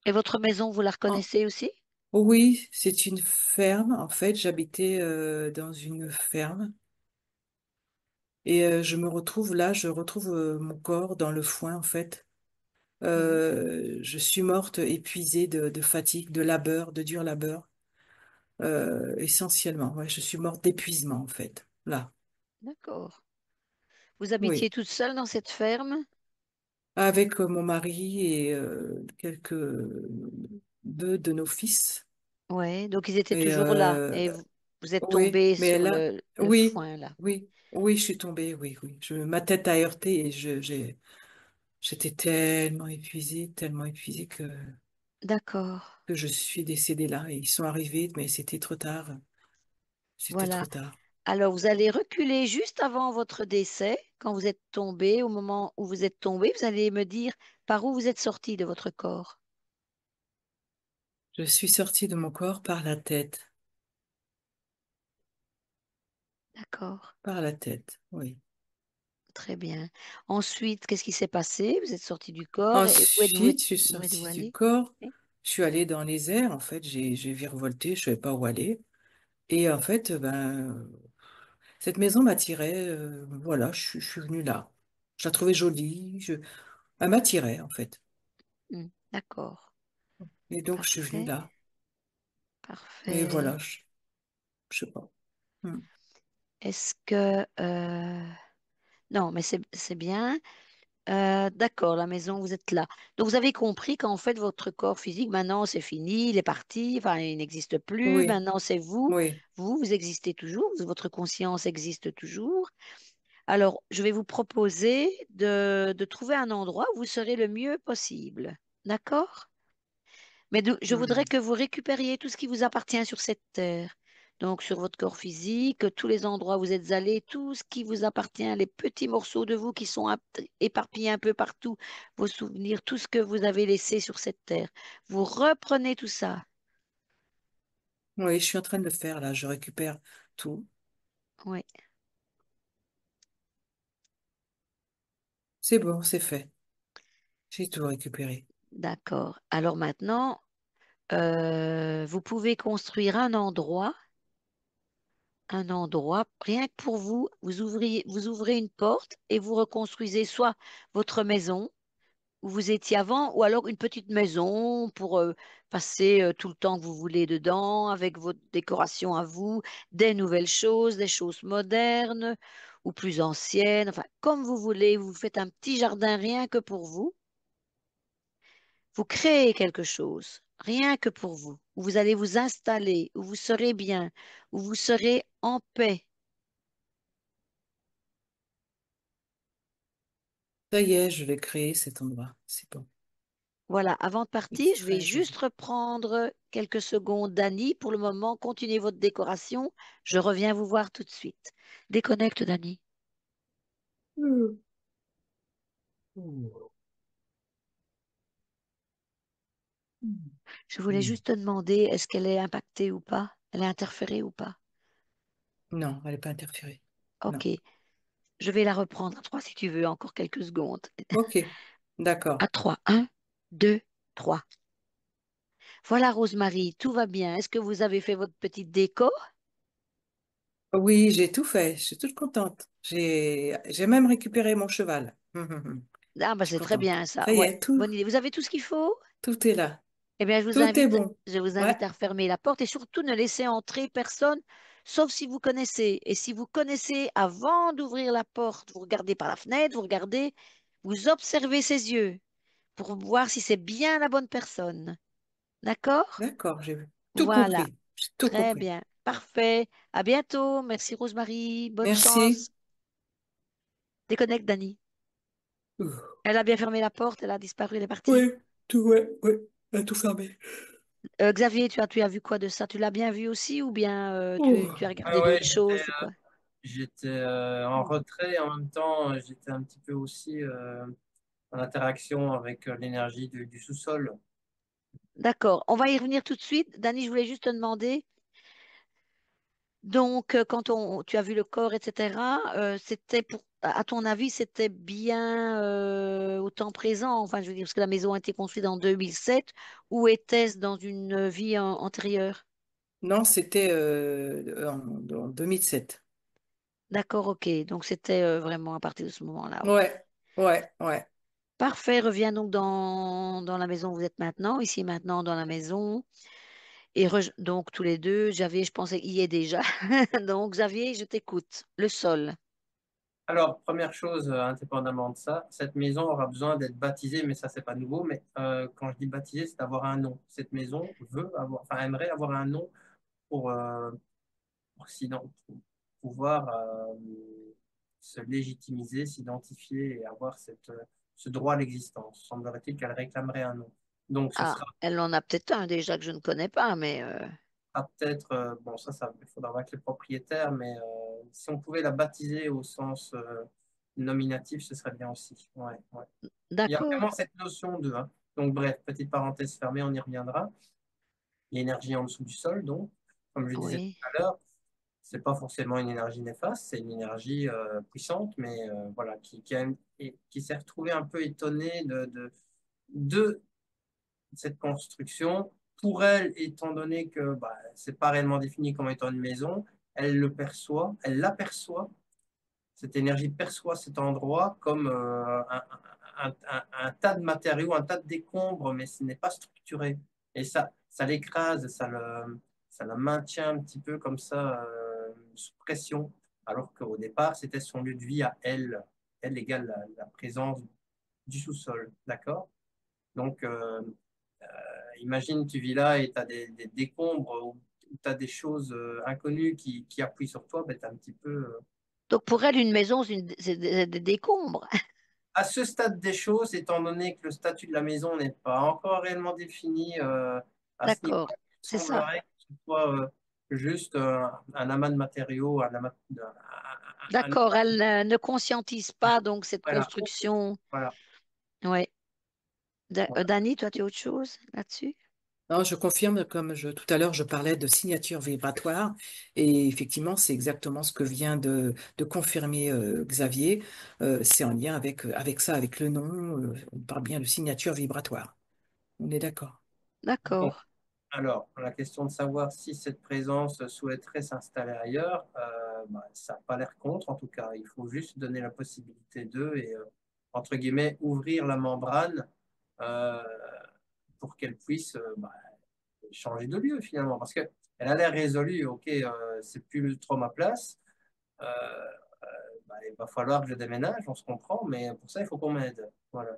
Et votre maison, vous la Oh, reconnaissez aussi? oui, c'est une ferme. En fait, j'habitais dans une ferme. Et je me retrouve là, je retrouve mon corps dans le foin en fait. Mhm. Je suis morte épuisée de fatigue, de labeur, de dur labeur, essentiellement. Ouais, je suis morte d'épuisement en fait. Là, D'accord. Vous habitiez oui. toute seule dans cette ferme? Avec mon mari et quelques deux de nos fils. Oui. Donc, ils étaient Et toujours là. Et vous êtes oui, tombé mais sur là, le oui, foin, là. oui, je suis tombée, oui, oui. Ma tête a heurté et j'étais tellement épuisée D'accord. que je suis décédée là. Et ils sont arrivés, mais c'était trop tard. C'était Voilà. trop tard. Alors, vous allez reculer juste avant votre décès, quand vous êtes tombé, au moment où vous êtes tombé, vous allez me dire par où vous êtes sorti de votre corps. Je suis sortie de mon corps par la tête. D'accord. Par la tête, oui. Très bien. Ensuite, qu'est-ce qui s'est passé? Vous êtes sorti du corps et Ensuite, je suis où êtes-vous sortie du allé? corps. Oui. Je suis allée dans les airs. En fait, j'ai virevolté. Je savais pas où aller. Et en fait, ben, cette maison m'attirait. Voilà, je suis venue là. Je la trouvais jolie. Elle m'attirait, en fait. D'accord. Et donc, je suis venue Parfait. là. Et Parfait. voilà, je sais pas. Hmm. Est-ce que... non, mais c'est bien. D'accord, la maison, vous êtes là. Donc, vous avez compris qu'en fait, votre corps physique, maintenant, c'est fini, il est parti, enfin, il n'existe plus. Oui, Maintenant, c'est vous. oui, Vous existez toujours, votre conscience existe toujours. Alors, je vais vous proposer de trouver un endroit où vous serez le mieux possible. D'accord? Mais je voudrais hmm. que vous récupériez tout ce qui vous appartient sur cette terre. Donc, sur votre corps physique, tous les endroits où vous êtes allés, tout ce qui vous appartient, les petits morceaux de vous qui sont éparpillés un peu partout, vos souvenirs, tout ce que vous avez laissé sur cette terre. Vous reprenez tout ça. Oui, je suis en train de le faire là. Je récupère tout. Oui, C'est bon, c'est fait. J'ai tout récupéré. d'accord. Alors maintenant, vous pouvez construire un endroit, rien que pour vous, vous ouvrez une porte et vous reconstruisez soit votre maison où vous étiez avant, ou alors une petite maison pour passer tout le temps que vous voulez dedans, avec votre décoration à vous, des nouvelles choses, des choses modernes, ou plus ancienne, enfin, comme vous voulez, vous faites un petit jardin rien que pour vous. Vous créez quelque chose, rien que pour vous, où vous allez vous installer, où vous serez bien, où vous serez en paix. Ça y est, je vais créer cet endroit. C'est bon. Voilà, avant de partir, C'est je vais très juste joli. reprendre quelques secondes Dani. Pour le moment, continuez votre décoration. Je reviens vous voir tout de suite. Déconnecte, Dani. Mm. Mm. Je voulais Mm. juste te demander, est-ce qu'elle est impactée ou pas? Elle est interférée ou pas? Non, elle n'est pas interférée. Non. Ok, je vais la reprendre à trois si tu veux, encore quelques secondes. Ok, d'accord. À trois. Un, deux, trois. Voilà, Rosemary, tout va bien. Est-ce que vous avez fait votre petite déco? Oui, j'ai tout fait. Je suis toute contente. J'ai même récupéré mon cheval. Ah, bah Je suis c'est très contente. bien ça. Ça y Ouais, est, tout, bonne idée. Vous avez tout ce qu'il faut? tout est là. Eh bien, Tout est bon. je vous Ouais, invite à refermer la porte et surtout ne laissez entrer personne, sauf si vous connaissez. Et si vous connaissez, avant d'ouvrir la porte, vous regardez par la fenêtre, vous regardez, vous observez ses yeux pour voir si c'est bien la bonne personne. D'accord? d'accord, j'ai tout Voilà. compris. J'ai tout Très compris. bien. Parfait. À bientôt. Merci, Rosemary. Bonne Merci. chance. Déconnecte, Dani. Ouh. Elle a bien fermé la porte, elle a disparu, elle est partie. Oui, tout, ouais, ouais, elle a tout fermé. Xavier, tu as vu quoi de ça? Tu l'as bien vu aussi ou bien Ouh. tu as Ah regardé ouais, d'autres choses ou quoi? j'étais en retrait et en même temps, j'étais un petit peu aussi en interaction avec l'énergie du sous-sol. D'accord, on va y revenir tout de suite. Dani, je voulais juste te demander, donc quand tu as vu le corps, etc., c'était à ton avis, c'était bien au temps présent, enfin je veux dire, parce que la maison a été construite en 2007, ou était-ce dans une vie antérieure? Non, c'était en 2007. D'accord, ok, donc c'était vraiment à partir de ce moment-là, ok. Ouais, ouais, ouais. Parfait, reviens donc dans la maison où vous êtes maintenant, ici et maintenant dans la maison. Et donc tous les deux, Xavier, je pensais qu'il y est déjà. Donc Xavier, je t'écoute. Le sol. Alors, première chose, indépendamment de ça, cette maison aura besoin d'être baptisée, mais ça, c'est pas nouveau. Mais quand je dis baptisée, c'est d'avoir un nom. Cette maison veut avoir, enfin, aimerait avoir un nom pour, pour pouvoir se légitimiser, s'identifier et avoir ce droit à l'existence. Semblerait-il qu'elle réclamerait un nom. Donc, ce Ah, sera elle en a peut-être un déjà que je ne connais pas, mais peut-être, bon, ça, il faudra voir avec les propriétaires, mais si on pouvait la baptiser au sens nominatif, ce serait bien aussi. Ouais, ouais. Il y a d'accord. vraiment cette notion de, hein. Donc, bref, petite parenthèse fermée, on y reviendra. L'énergie en dessous du sol, donc, comme je disais tout Oui. à l'heure, c'est pas forcément une énergie néfaste, c'est une énergie puissante, mais voilà, qui s'est retrouvée un peu étonnée de cette construction. Pour elle, étant donné que bah, c'est pas réellement défini comme étant une maison, elle le perçoit, elle l'aperçoit, cette énergie perçoit cet endroit comme un tas de matériaux, un tas de décombres, mais ce n'est pas structuré. Et ça l'écrase, ça la maintient un petit peu comme ça, sous pression, alors qu'au départ, c'était son lieu de vie à elle. Elle égale la présence du sous-sol, d'accord? Donc, imagine, tu vis là et tu as des décombres ou tu as des choses inconnues qui appuient sur toi, ben, tu un petit peu Donc pour elle, une maison, c'est des décombres. à ce stade des choses, étant donné que le statut de la maison n'est pas encore réellement défini à ce niveau, D'accord, il c'est ça. semblerait que ce soit juste un amas de matériaux, un D'accord, elle ne conscientise pas donc cette voilà, construction. voilà. Oui. Voilà. Dani, toi, tu as autre chose là-dessus? Non, je confirme, tout à l'heure, je parlais de signature vibratoire, et effectivement, c'est exactement ce que vient de confirmer Xavier. C'est en lien avec ça, avec le nom. On parle bien de signature vibratoire. On est d'accord. Donc, D'accord, alors, la question de savoir si cette présence souhaiterait s'installer ailleurs, bah, ça n'a pas l'air contre, en tout cas. Il faut juste donner la possibilité d'eux et, entre guillemets, ouvrir la membrane euh, pour qu'elle puisse bah, changer de lieu, finalement. Parce qu'elle a l'air résolue, ok, c'est plus trop ma place. Euh, bah, il va falloir que je déménage, on se comprend, mais pour ça, il faut qu'on m'aide. Voilà.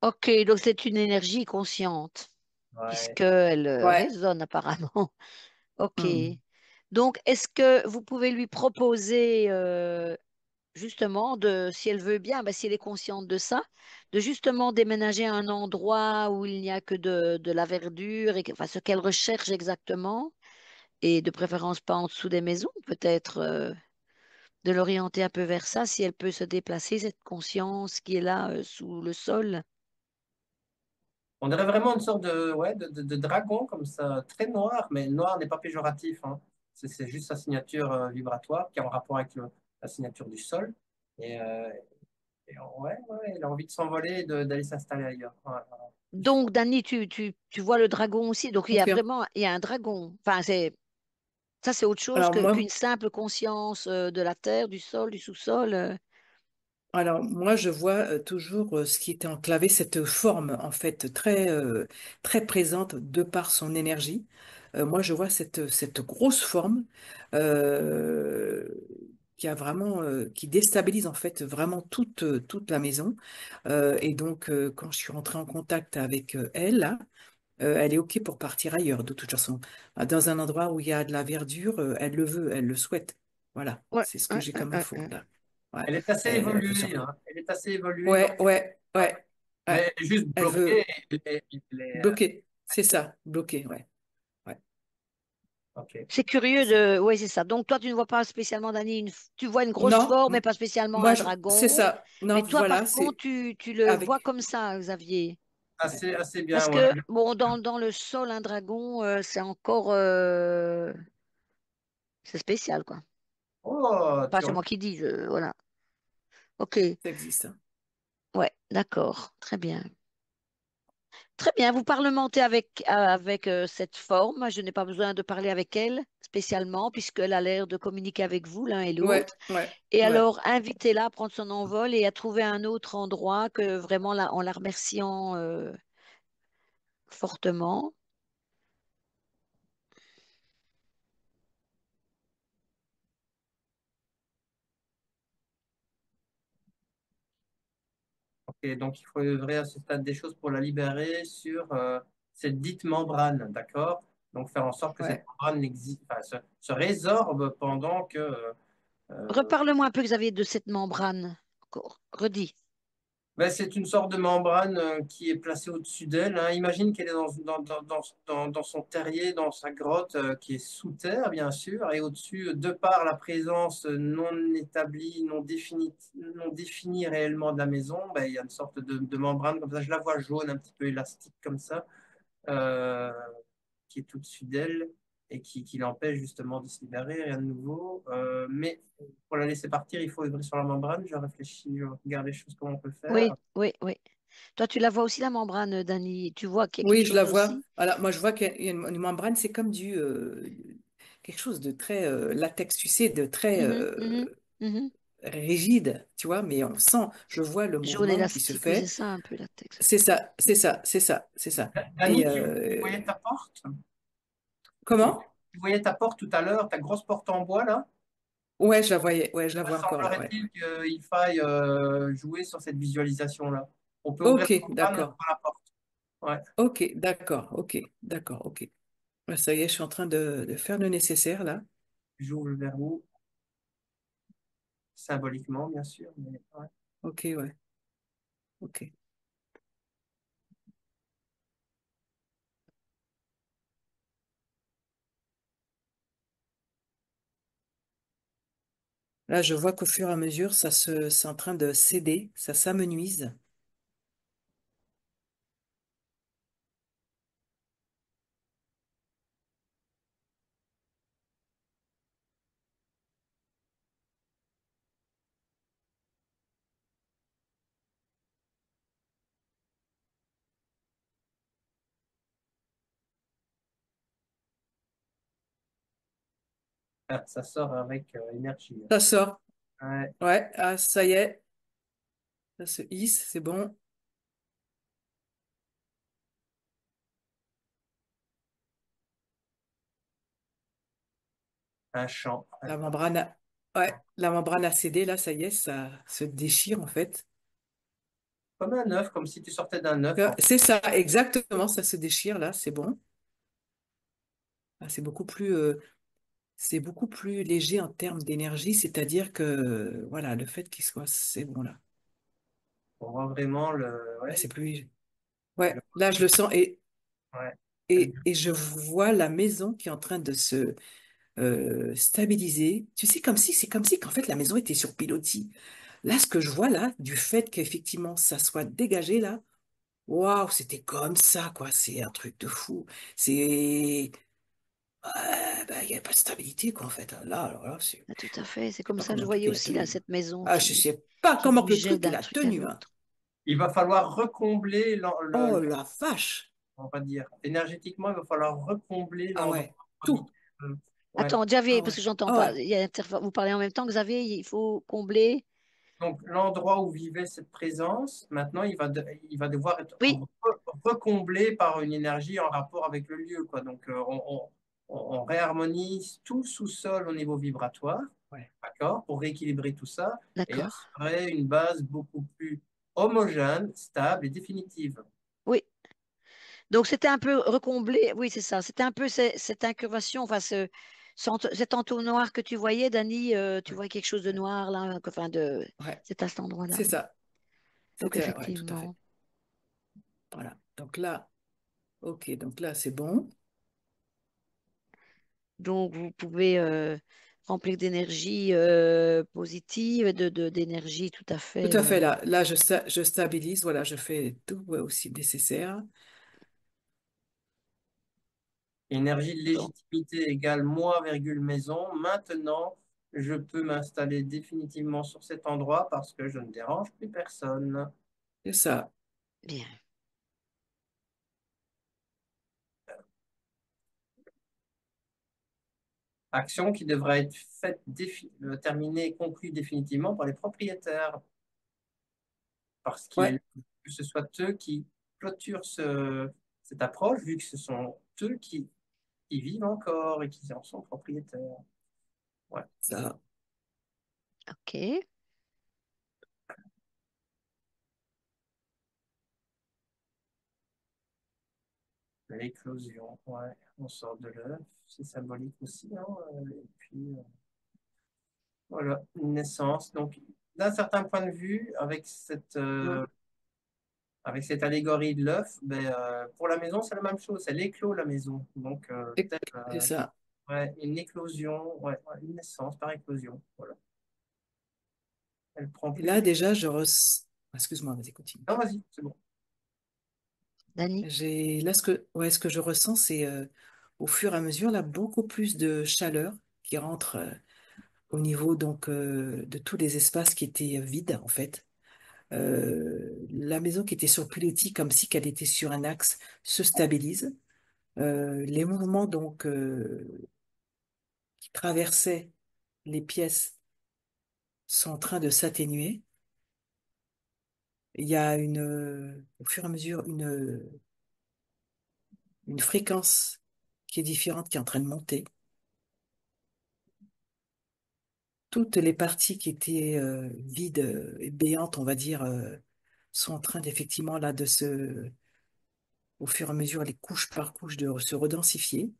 Ok, donc c'est une énergie consciente, Ouais. puisqu'elle Ouais. résonne apparemment. Ok. Hmm. Donc, est-ce que vous pouvez lui proposer, justement, si elle veut bien, ben, si elle est consciente de ça, de justement déménager à un endroit où il n'y a que de la verdure, enfin, ce qu'elle recherche exactement, et de préférence pas en dessous des maisons, peut-être de l'orienter un peu vers ça, si elle peut se déplacer, cette conscience qui est là, sous le sol. On dirait vraiment une sorte de, ouais, de dragon comme ça, très noir, mais noir n'est pas péjoratif, hein. C'est juste sa signature vibratoire qui est en rapport avec la signature du sol. Et, ouais, ouais, il a envie de s'envoler et d'aller s'installer ailleurs. Ouais, ouais. Donc, Dani, tu vois le dragon aussi. Donc, Confirme. il y a un dragon. Enfin, ça, c'est autre chose Alors moi, qu'une simple conscience de la terre, du sol, du sous-sol. moi, je vois toujours ce qui était enclavé, cette forme en fait très présente de par son énergie. Moi, je vois cette grosse forme euh, qui a vraiment qui déstabilise en fait vraiment toute la maison. Et donc, quand je suis rentrée en contact avec elle, là, elle est OK pour partir ailleurs, de toute façon. Dans un endroit où il y a de la verdure, elle le veut, elle le souhaite. Voilà, Ouais, c'est ce que ouais, j'ai ouais, comme ouais, info, ouais. là. Ouais. Elle est assez Elle veut évoluée, sortir. hein. Elle est assez évoluée, donc, Ouais, ouais, ouais. ouais, Mais ouais. elle est juste Elle bloquée. veut Elle est, bloquer, c'est ça, bloquer, ouais. Ouais. ok. C'est curieux C'est- de. Oui, c'est ça. Donc, toi, tu ne vois pas spécialement, Dani, tu vois une grosse Non, forme, mais pas spécialement moi, un c'est dragon. ça. Mais Non, toi, voilà, par contre, c'est tu le vois avec. comme ça, Xavier. Ouais. Assez, assez Parce bien, ouais. que, bon, dans le sol, un dragon, c'est encore. C'est spécial, quoi. Oh, Pas c'est moi qui dis, voilà. Ok, Ça existe, hein. ouais, d'accord. Très bien. Très bien, vous parlementez avec cette forme. Je n'ai pas besoin de parler avec elle spécialement, puisqu'elle a l'air de communiquer avec vous, l'un et Ouais, l'autre. ouais, Et ouais. alors, invitez-la à prendre son envol et à trouver un autre endroit que vraiment en la remerciant fortement. ok, donc il faut œuvrer à ce stade des choses pour la libérer sur cette dite membrane, d'accord? Donc faire en sorte que cette Ouais. membrane n'existe, enfin, se résorbe pendant que Reparle-moi un peu, Xavier, de cette membrane. Encore, redis. ben, c'est une sorte de membrane qui est placée au-dessus d'elle, hein. Imagine qu'elle est dans son terrier, dans sa grotte qui est sous terre, bien sûr, et au-dessus, de par la présence non établie, non définie réellement de la maison, ben, il y a une sorte de membrane comme ça. Je la vois jaune, un petit peu élastique comme ça, euh, qui est au-dessus d'elle et qui l'empêche justement de se libérer, rien de nouveau. Mais pour la laisser partir, il faut œuvrer sur la membrane. Je réfléchis, je regarde les choses, comment on peut Oui, faire. oui, oui. Toi, tu la vois aussi, la membrane, Dani. Tu vois qu'il y a quelque Oui, je la chose vois. aussi? Alors, moi, je vois qu'il y a une membrane, c'est comme quelque chose de très latex, tu sais, de très Mhm, mhm, mhm. rigide, tu vois, mais on sent, je vois le Jaune mouvement qui se élastique, oui, c'est fait. ça, un peu latex. C'est ça, c'est ça, c'est ça, c'est ça. Dani, Et tu voyais ta porte? Tu, comment? tu voyais ta porte tout à l'heure, ta grosse porte en bois là? Ouais, je la voyais, ouais, je la vois encore là, ouais. Semblerait-il qu'il faille jouer sur cette visualisation-là. On peut ouvrir Ok, la membrane d'accord. par la porte. Ouais. Ok, d'accord, ok, d'accord, ok. Ouais, ça y est, je suis en train de faire le nécessaire là. J'ouvre le verrou, symboliquement bien sûr. Mais, ouais. Ok, ouais, ok. Là, je vois qu'au fur et à mesure, c'est en train de céder, ça s'amenuise. Ah, ça sort avec énergie. Ça sort. Ouais. Ouais, ah, ça y est, ça se hisse, c'est bon. Un champ, La d'accord. membrane, Ouais, la membrane a cédé, là, ça y est, ça se déchire en fait. Comme un œuf, comme si tu sortais d'un œuf. C'est ça, exactement, ça se déchire là, c'est bon. Ah, c'est beaucoup plus léger en termes d'énergie, c'est-à-dire que, voilà, le fait qu'il soit, c'est bon là. On voit vraiment Là, c'est ouais, plus, ouais, le- là, je le sens et, ouais. et, et je vois la maison qui est en train de se stabiliser. Tu sais, c'est comme si qu'en fait la maison était sur pilotis. Là, ce que je vois là, du fait qu'effectivement ça soit dégagé là, waouh, c'était comme ça, quoi. C'est un truc de fou. C'est, bah, il n'y a pas de stabilité, quoi, en fait. Là, alors là, Ah, tout à fait. C'est je sais comme pas ça que je comment le truc voyais il a aussi là, tenu. cette maison Ah, je sais pas qui comment que le bougeait truc il d'un a truc à tenu, hein. l'autre. Il va falloir recombler, Oh la vache. on va dire, énergétiquement, il va falloir recombler Ah l'endroit ouais, tout. habituel. Ouais. Attends, Xavier, Ah parce que ouais, j'entends ah pas. ouais, Vous parlez en même temps, Xavier, il faut combler. Donc, l'endroit où vivait cette présence, maintenant, il va devoir être Oui, recomblé par une énergie en rapport avec le lieu, quoi. Donc, on réharmonise tout le sous-sol au niveau vibratoire, ouais. d'accord, pour rééquilibrer tout ça et d'accord. assurer une base beaucoup plus homogène, stable et définitive. Oui. Donc c'était un peu recomblé. Oui, c'est ça. C'était un peu cette incurvation, enfin cet entonnoir que tu voyais, Dani. Tu Ouais, vois quelque chose de noir là, enfin Ouais, c'est à cet endroit-là. c'est Oui. ça. Donc C'était, ouais, tout à fait. effectivement. Voilà. Donc là, ok, donc là, c'est bon. Donc vous pouvez remplir d'énergie positive, d'énergie tout à Tout fait. à fait, là, je stabilise, voilà, je fais tout ouais, aussi nécessaire. énergie de Bon, légitimité égale moi, virgule maison. Maintenant, je peux m'installer définitivement sur cet endroit parce que je ne dérange plus personne. C'est ça. bien. Action qui devra être faite, terminée, conclue définitivement par les propriétaires parce qu'il Ouais, est que ce soit eux qui clôturent cette approche vu que ce sont eux qui y vivent encore et qui en sont propriétaires. Ouais. ça. OK. L'éclosion, ouais. On sort de l'œuf, c'est symbolique aussi, hein. Et puis, voilà, une naissance. Donc, d'un certain point de vue, Mm. avec cette allégorie de l'œuf, ben, pour la maison, c'est la même chose. Elle éclot la maison. Donc, Et- C'est ça. ouais, une éclosion, ouais, ouais, une naissance par éclosion. Voilà. Elle prend Et plus là, forme. déjà, je ressens. Excuse-moi, vas-y, continue. Non, vas-y, c'est bon. Dani? Là, ce que je ressens, c'est au fur et à mesure, là, beaucoup plus de chaleur qui rentre au niveau donc de tous les espaces qui étaient vides, en fait. La maison qui était sur pilotis, comme si qu'elle était sur un axe, se stabilise. Les mouvements donc qui traversaient les pièces sont en train de s'atténuer. Il y a au fur et à mesure une fréquence qui est différente, qui est en train de monter. Toutes les parties qui étaient vides et béantes, on va dire, sont en train d'effectivement là au fur et à mesure, les couches par couches, de se redensifier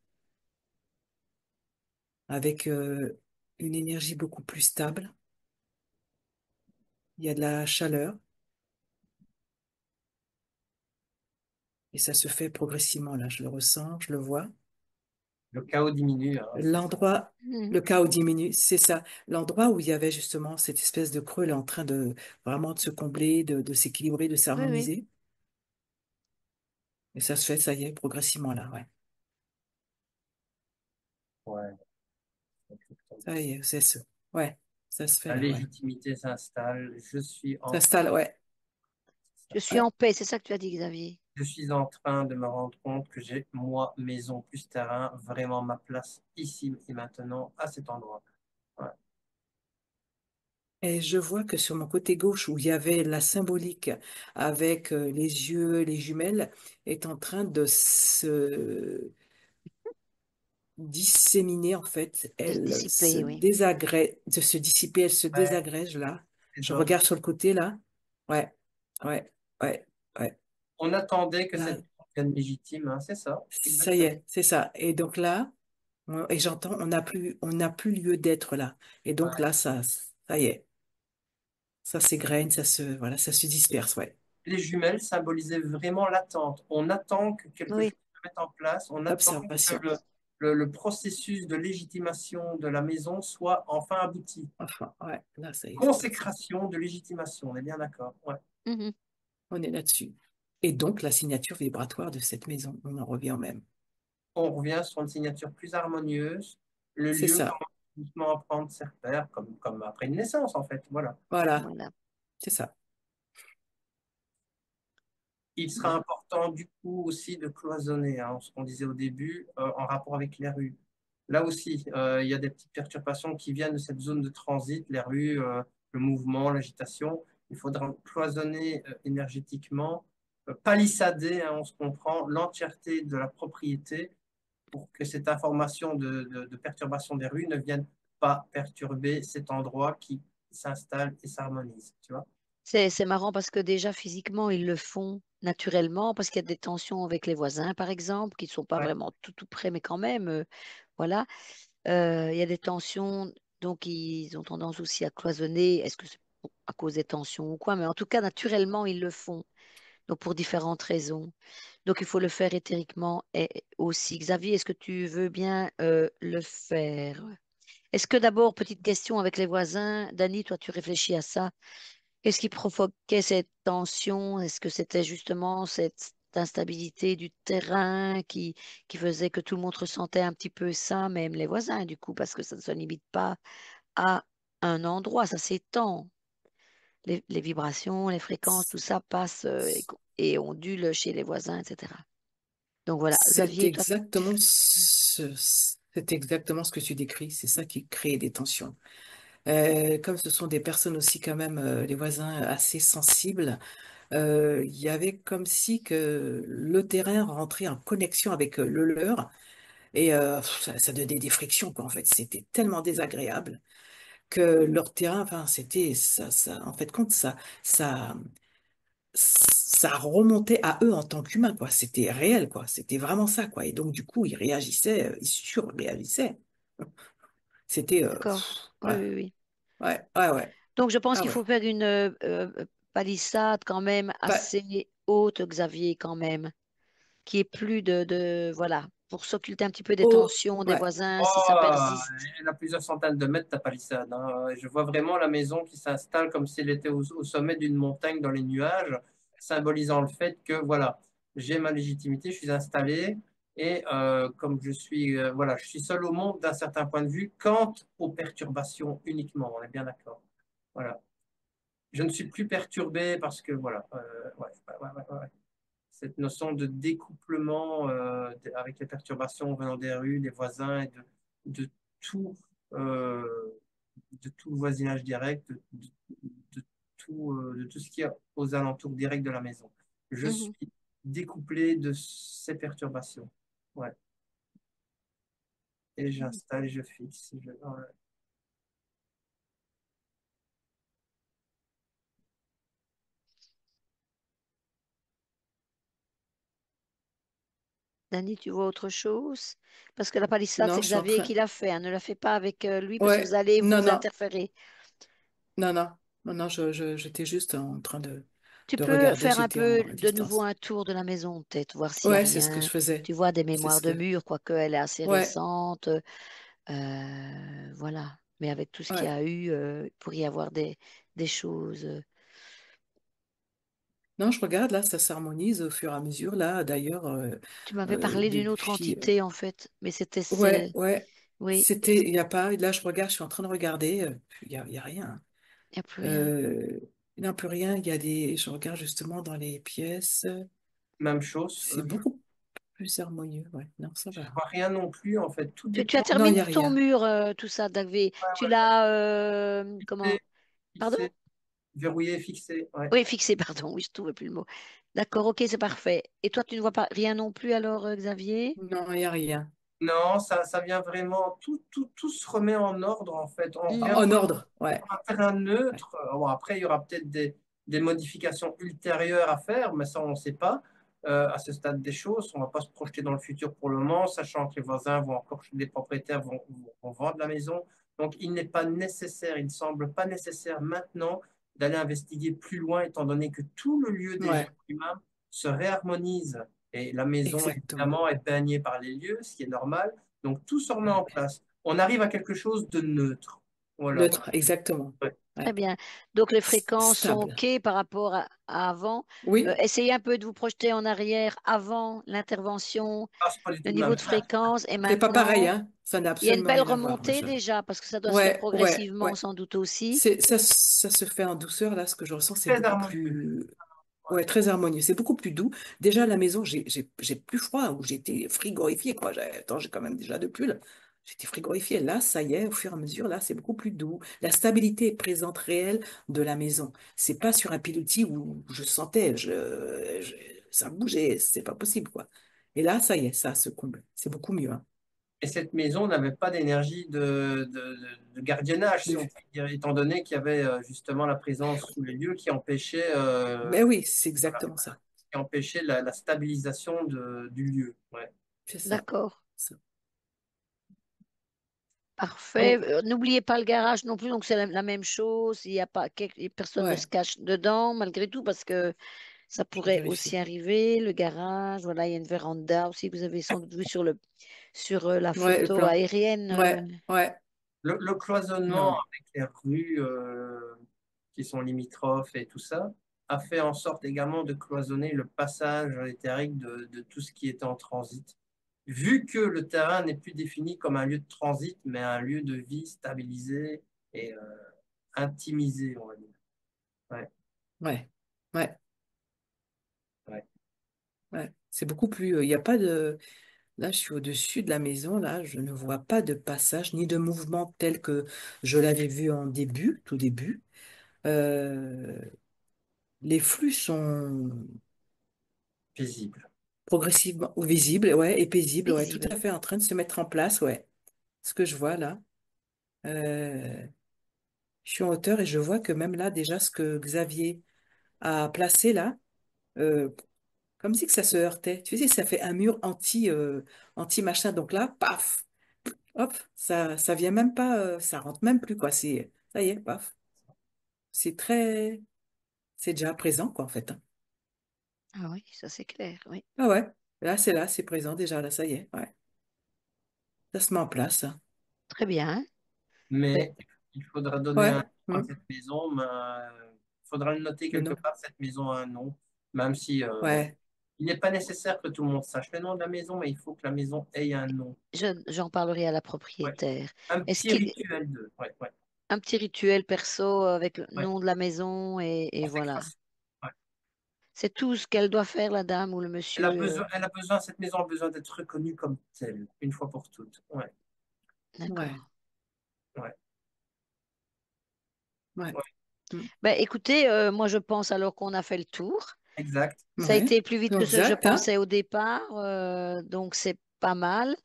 avec une énergie beaucoup plus stable. Il y a de la chaleur et ça se fait progressivement là. Je le ressens, je le vois. Le chaos diminue, hein, c'est ça. L'endroit, Mhm. le chaos diminue, c'est ça. L'endroit où il y avait justement cette espèce de creux là en train de vraiment de se combler, de s'équilibrer, de Oui, oui. s'harmoniser. Et ça se fait, ça y est, progressivement là, ouais. Ouais, exactement. Ça y est, ouais, ça se fait La là, ouais. légitimité s'installe. Ça s'installe, ouais. Je suis Ouais. en paix, c'est ça que tu as dit, Xavier. Je suis en train de me rendre compte que j'ai, moi, maison plus terrain, vraiment ma place ici et maintenant, à cet endroit. Ouais. Et je vois que sur mon côté gauche, où il y avait la symbolique avec les yeux, les jumelles, est en train disséminer, en fait. de se Elle se dissiper, oui. désagrège, de se dissiper, elle se Ouais, désagrège là. c'est Je ça. regarde sur le côté là. Ouais, ouais, ouais, ouais. On attendait que Là, cette devienne légitime, hein, c'est ça, ça y exactement. est, c'est ça. Et donc là, et j'entends, on n'a plus lieu d'être là. Et donc Ouais. là, ça y est, ça s'égrène, voilà, ça se disperse, ouais. Les jumelles symbolisaient vraiment l'attente. On attend que quelque Oui, chose se mette en place, on attend que L'observation. le processus de légitimation de la maison soit enfin abouti. Enfin, ouais, là, ça y est, c'est parti. Consécration de légitimation, on est bien d'accord. Ouais. mhm. On est là-dessus. Et donc, la signature vibratoire de cette maison, on en revient au même. On revient sur une signature plus harmonieuse. Le C'est lieu ça. commence doucement à prendre ses repères, comme après une naissance, en fait. Voilà. Voilà, Voilà. c'est ça. Il sera Bon. important du coup aussi de cloisonner, hein, ce qu'on disait au début, en rapport avec les rues. Là aussi, il y a des petites perturbations qui viennent de cette zone de transit, les rues, le mouvement, l'agitation. Il faudra cloisonner énergétiquement, palissader, hein, on se comprend, l'entièreté de la propriété pour que cette information de perturbation des rues ne vienne pas perturber cet endroit qui s'installe et s'harmonise. Tu vois? C'est marrant parce que déjà physiquement, ils le font naturellement parce qu'il y a des tensions avec les voisins, par exemple, qui ne sont pas Ouais. vraiment tout près, mais quand même, voilà. Il y a des tensions, donc ils ont tendance aussi à cloisonner. Est-ce que c'est à cause des tensions ou quoi? Mais en tout cas, naturellement, ils le font. Donc pour différentes raisons. Donc il faut le faire éthériquement et aussi. Xavier, est-ce que tu veux bien le faire? Est-ce que d'abord, petite question avec les voisins, Dani, toi tu réfléchis à ça. Qu'est-ce qui provoquait cette tension? Est-ce que c'était justement cette instabilité du terrain qui faisait que tout le monde ressentait un petit peu ça, même les voisins, du coup, parce que ça ne se limite pas à un endroit, ça s'étend. Les vibrations, les fréquences, tout ça passe et ondule chez les voisins, etc. Donc voilà, C'est Xavier, toi, exactement c'est exactement ce que tu décris. C'est ça qui crée des tensions. Comme ce sont des personnes aussi quand même, les voisins assez sensibles, il y avait comme si que le terrain rentrait en connexion avec le leur et ça donnait des frictions quoi. En fait, c'était tellement désagréable que leur terrain, enfin, c'était en fait compte ça remontait à eux en tant qu'humains quoi. C'était réel quoi. C'était vraiment ça quoi. Et donc du coup, ils réagissaient, ils surréagissaient. C'était d'accord. Oui, ouais, oui, oui. ouais, ouais, ouais. Donc je pense Ah qu'il faut ouais. faire une palissade quand même Pas, assez haute, Xavier, quand même, qui est plus voilà, pour s'occulter un petit peu des oh, tensions des ouais. voisins si ça Oh, persiste. elle a plusieurs centaines de mètres, ta palissade, hein. Je vois vraiment la maison qui s'installe comme si elle était au sommet d'une montagne dans les nuages, symbolisant le fait que, voilà, j'ai ma légitimité, je suis installé, et comme je suis, voilà, je suis seul au monde d'un certain point de vue, quant aux perturbations uniquement, on est bien d'accord. Voilà. Je ne suis plus perturbé parce que, voilà, ouais, ouais, ouais, ouais, ouais. Cette notion de découplement avec les perturbations venant des rues, des voisins et de tout, euh, de tout le voisinage direct, de tout ce qui est aux alentours directs de la maison. Je Mhm. suis découplé de ces perturbations. Ouais. Et Mhm. j'installe et je fixe. Ouais. Dani, tu vois autre chose? Parce que la palissade, Non, c'est je suis en Xavier train. qui l'a fait, hein. Ne la fais pas avec lui parce que vous Ouais, allez non, vous non, interférer. non, non, non, non, j'étais juste en train Tu de peux regarder, faire un j'étais peu en de nouveau distance. un tour de la maison, peut-être, voir s'il n'y a Ouais, c'est ce que je rien. faisais. Tu vois des C'est mémoires ce de que. mur, quoique elle est assez Ouais, récente. Voilà. Mais avec tout ce qu'il y ouais. a eu, il pourrait y avoir des choses. Non, je regarde, là, ça s'harmonise au fur et à mesure, là, d'ailleurs, Tu m'avais parlé d'une autre depuis. entité, en fait, mais c'était Ouais, celle. ouais. Oui, C'était, il n'y a pas, là, je regarde, je suis en train de regarder, il y a rien. il n'y a plus rien. Euh, il n'y a plus rien, il y a des, je regarde justement dans les pièces, Même chose. c'est beaucoup plus harmonieux, ouais. Non, ça Je va. vois rien non plus, en fait. Tout Tu as dépend. Non, il terminé n'y a ton rien. mur, tout ça, Davé. Ouais, Tu ouais, l'as, comment? fixé, Pardon? fixé, verrouillé, fixé. Ouais. Oui, fixé, pardon. Oui, je ne trouvais plus le mot. D'accord, ok, c'est parfait. Et toi, tu ne vois pas rien non plus alors, Xavier? Non, il n'y a rien. Non, ça vient vraiment, tout se remet en ordre en fait. On revient Mhm. En ordre, ouais. sur un terrain Ouais. neutre. Bon, après, il y aura peut-être des modifications ultérieures à faire, mais ça, on ne sait pas à ce stade des choses. On ne va pas se projeter dans le futur pour le moment, sachant que les voisins vont encore, les propriétaires vont vendre la maison. Donc, il n'est pas nécessaire, il ne semble pas nécessaire maintenant d'aller investiguer plus loin, étant donné que tout le lieu déjà Ouais, lui-même se réharmonise. Et la maison, exactement. évidemment, est baignée par les lieux, ce qui est normal. Donc, tout se remet Ouais. en place. On arrive à quelque chose de neutre. Voilà. Neutre, exactement. Ouais. Très Ouais. bien. Donc les fréquences sont Stable. OK par rapport à avant. Oui, Essayez un peu de vous projeter en arrière avant l'intervention, Ah, c'est pas du le tout le niveau même. de fréquence et c'est pas pareil, maintenant. hein. Ça n'a Il y a une absolument belle rien à voir. remontée déjà parce que ça doit se faire Ouais, ouais, progressivement ouais. sans doute aussi. Ça se fait en douceur, là. Ce que je ressens, c'est Très beaucoup harmonieux. plus. Ouais. Ouais, très harmonieux. C'est beaucoup plus doux. Déjà, à la maison, j'ai plus froid, où j'étais frigorifiée, quoi. Attends, j'ai quand même déjà de pull. J'étais frigorifiée. Là, ça y est, au fur et à mesure, là, c'est beaucoup plus doux. La stabilité est présente réelle de la maison. C'est pas sur un pilotis où je sentais, ça bougeait, c'est pas possible, quoi. Et là, ça y est, ça se comble. C'est beaucoup mieux, hein. Et cette maison n'avait pas d'énergie de gardiennage, si on De- peut dire, étant donné qu'il y avait justement la présence sous les lieux Ben oui, c'est voilà, exactement ça. qui empêchait la stabilisation du lieu. Ouais. C'est ça. D'accord. Ça. Parfait. Donc, N'oubliez pas le garage non plus, donc c'est la même chose. Il y a pas personne ne se ouais, cache dedans malgré tout parce que ça je vais pourrait aussi vérifier. arriver. Le garage, voilà, il y a une véranda aussi. Vous avez sans doute vu sur la Ouais, le photo plan. aérienne. Ouais, ouais. Le cloisonnement Non. avec les rues qui sont limitrophes et tout ça a fait en sorte également de cloisonner le passage éthérique de tout ce qui était en transit. Vu que le terrain n'est plus défini comme un lieu de transit, mais un lieu de vie stabilisé et intimisé, on va dire. Ouais, Ouais, ouais, ouais. ouais. C'est beaucoup plus. Il n'y a pas de. Là, je suis au-dessus de la maison. Là, je ne vois pas de passage ni de mouvement tel que je l'avais vu en début, tout début. Euh, les flux sont Paisible. progressivement visibles, ouais, et paisibles, ouais, tout à Visible. fait en train de se mettre en place, ouais. Ce que je vois là. Euh, je suis en hauteur et je vois que même là, déjà, ce que Xavier a placé là, euh, comme si que ça se heurtait. Tu sais, ça fait un mur anti-machin. Donc là, paf, hop, ça vient même pas, ça rentre même plus, quoi. Ça y est, paf. C'est très, c'est déjà présent, quoi, en fait, hein. Ah oui, ça c'est clair, oui. Ah ouais, là, c'est présent déjà, là, ça y est, ouais. Ça se met en place, hein. Très bien. Ben, Mais il faudra donner un Ouais, nom à cette maison, mais il faudra le noter le quelque nom. part, cette maison a un nom, même si bon, Ouais, il n'est pas nécessaire que tout le monde sache le nom de la maison, mais il faut que la maison ait un nom. j'en parlerai à la Ouais. propriétaire. Un Est-ce petit qu'il rituel de. Ouais, ouais, un petit rituel perso avec le ouais. nom de la maison et On fait voilà. grâce. Ouais. C'est tout ce qu'elle doit faire, la dame ou le monsieur. Cette maison a besoin d'être reconnue comme telle, une fois pour toutes. Ouais, ouais, D'accord. ouais, ouais, ouais. mm, Ben, écoutez, moi je pense alors qu'on a fait le tour. Exact. Ça a ouais. été plus vite que ce que je Exact, hein? pensais au départ, donc c'est pas mal.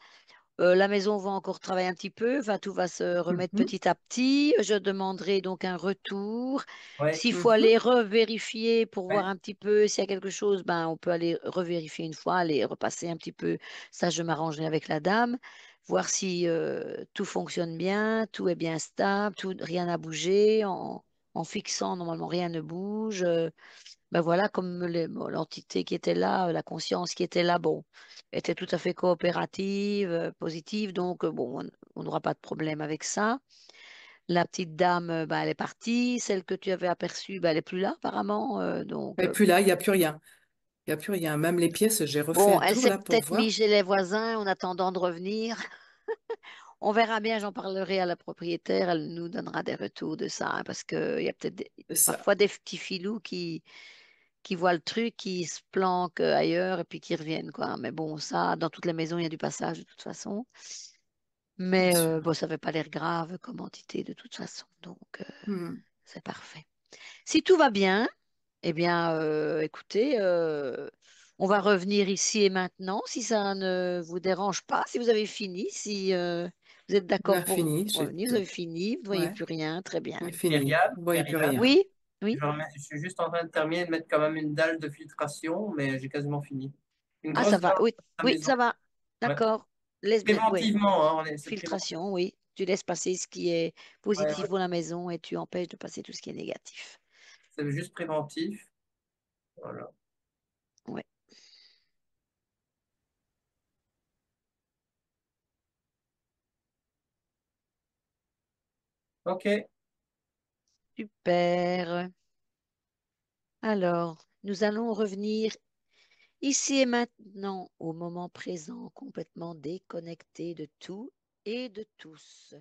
La maison va encore travailler un petit peu, enfin, tout va se remettre Mhm, petit à petit. Je demanderai donc un retour. Ouais, S'il faut mhm. aller revérifier pour voir ouais, un petit peu s'il y a quelque chose, ben, on peut aller revérifier une fois, aller repasser un petit peu. Ça, je m'arrangerai avec la dame, voir si tout fonctionne bien, tout est bien stable, rien n'a bougé. En fixant, normalement, rien ne bouge. Ben voilà, comme bon, l'entité qui était là, la conscience qui était là, bon, était tout à fait coopérative, positive, donc bon, on n'aura pas de problème avec ça. La petite dame, ben, elle est partie, celle que tu avais aperçue, ben, elle est plus là apparemment, donc Et puis là, il n'y a plus rien. Il n'y a plus rien. Même les pièces, j'ai refait bon, un elle tour s'est là pour peut-être mise voir. chez les voisins en attendant de revenir. On verra bien, j'en parlerai à la propriétaire, elle nous donnera des retours de ça, hein, parce qu'il y a peut-être C'est ça. parfois des petits filous qui voient le truc, qui se planquent ailleurs et puis qui reviennent, quoi. Mais bon, ça, dans toutes les maisons, il y a du passage de toute façon. Bien Mais sûr. bon, ça n'avait pas l'air grave comme entité de toute façon. Donc, Hmm. c'est parfait. Si tout va bien, eh bien, écoutez, On va revenir ici et maintenant, si ça ne vous dérange pas, si vous avez fini, si vous êtes d'accord Bah, pour fini, revenir, vous avez fini, vous ne voyez ouais, plus rien, très bien. c'est fini. Myriam, Vous voyez plus Myriam, rien. Oui, oui. je suis juste en train de terminer de mettre quand même une dalle de filtration, mais j'ai quasiment fini. Une Ah, ça grosse va, dalle oui, à la oui, maison. ça va, Ouais. d'accord. Laisse, ouais. Préventivement, hein, c'est préventif. Filtration, oui. Tu laisses passer ce qui est Ouais, positif ouais. pour la maison et tu empêches de passer tout ce qui est négatif. C'est juste préventif. Voilà. Ouais, OK. super. Alors, nous allons revenir ici et maintenant, au moment présent, complètement déconnecté de tout et de tous.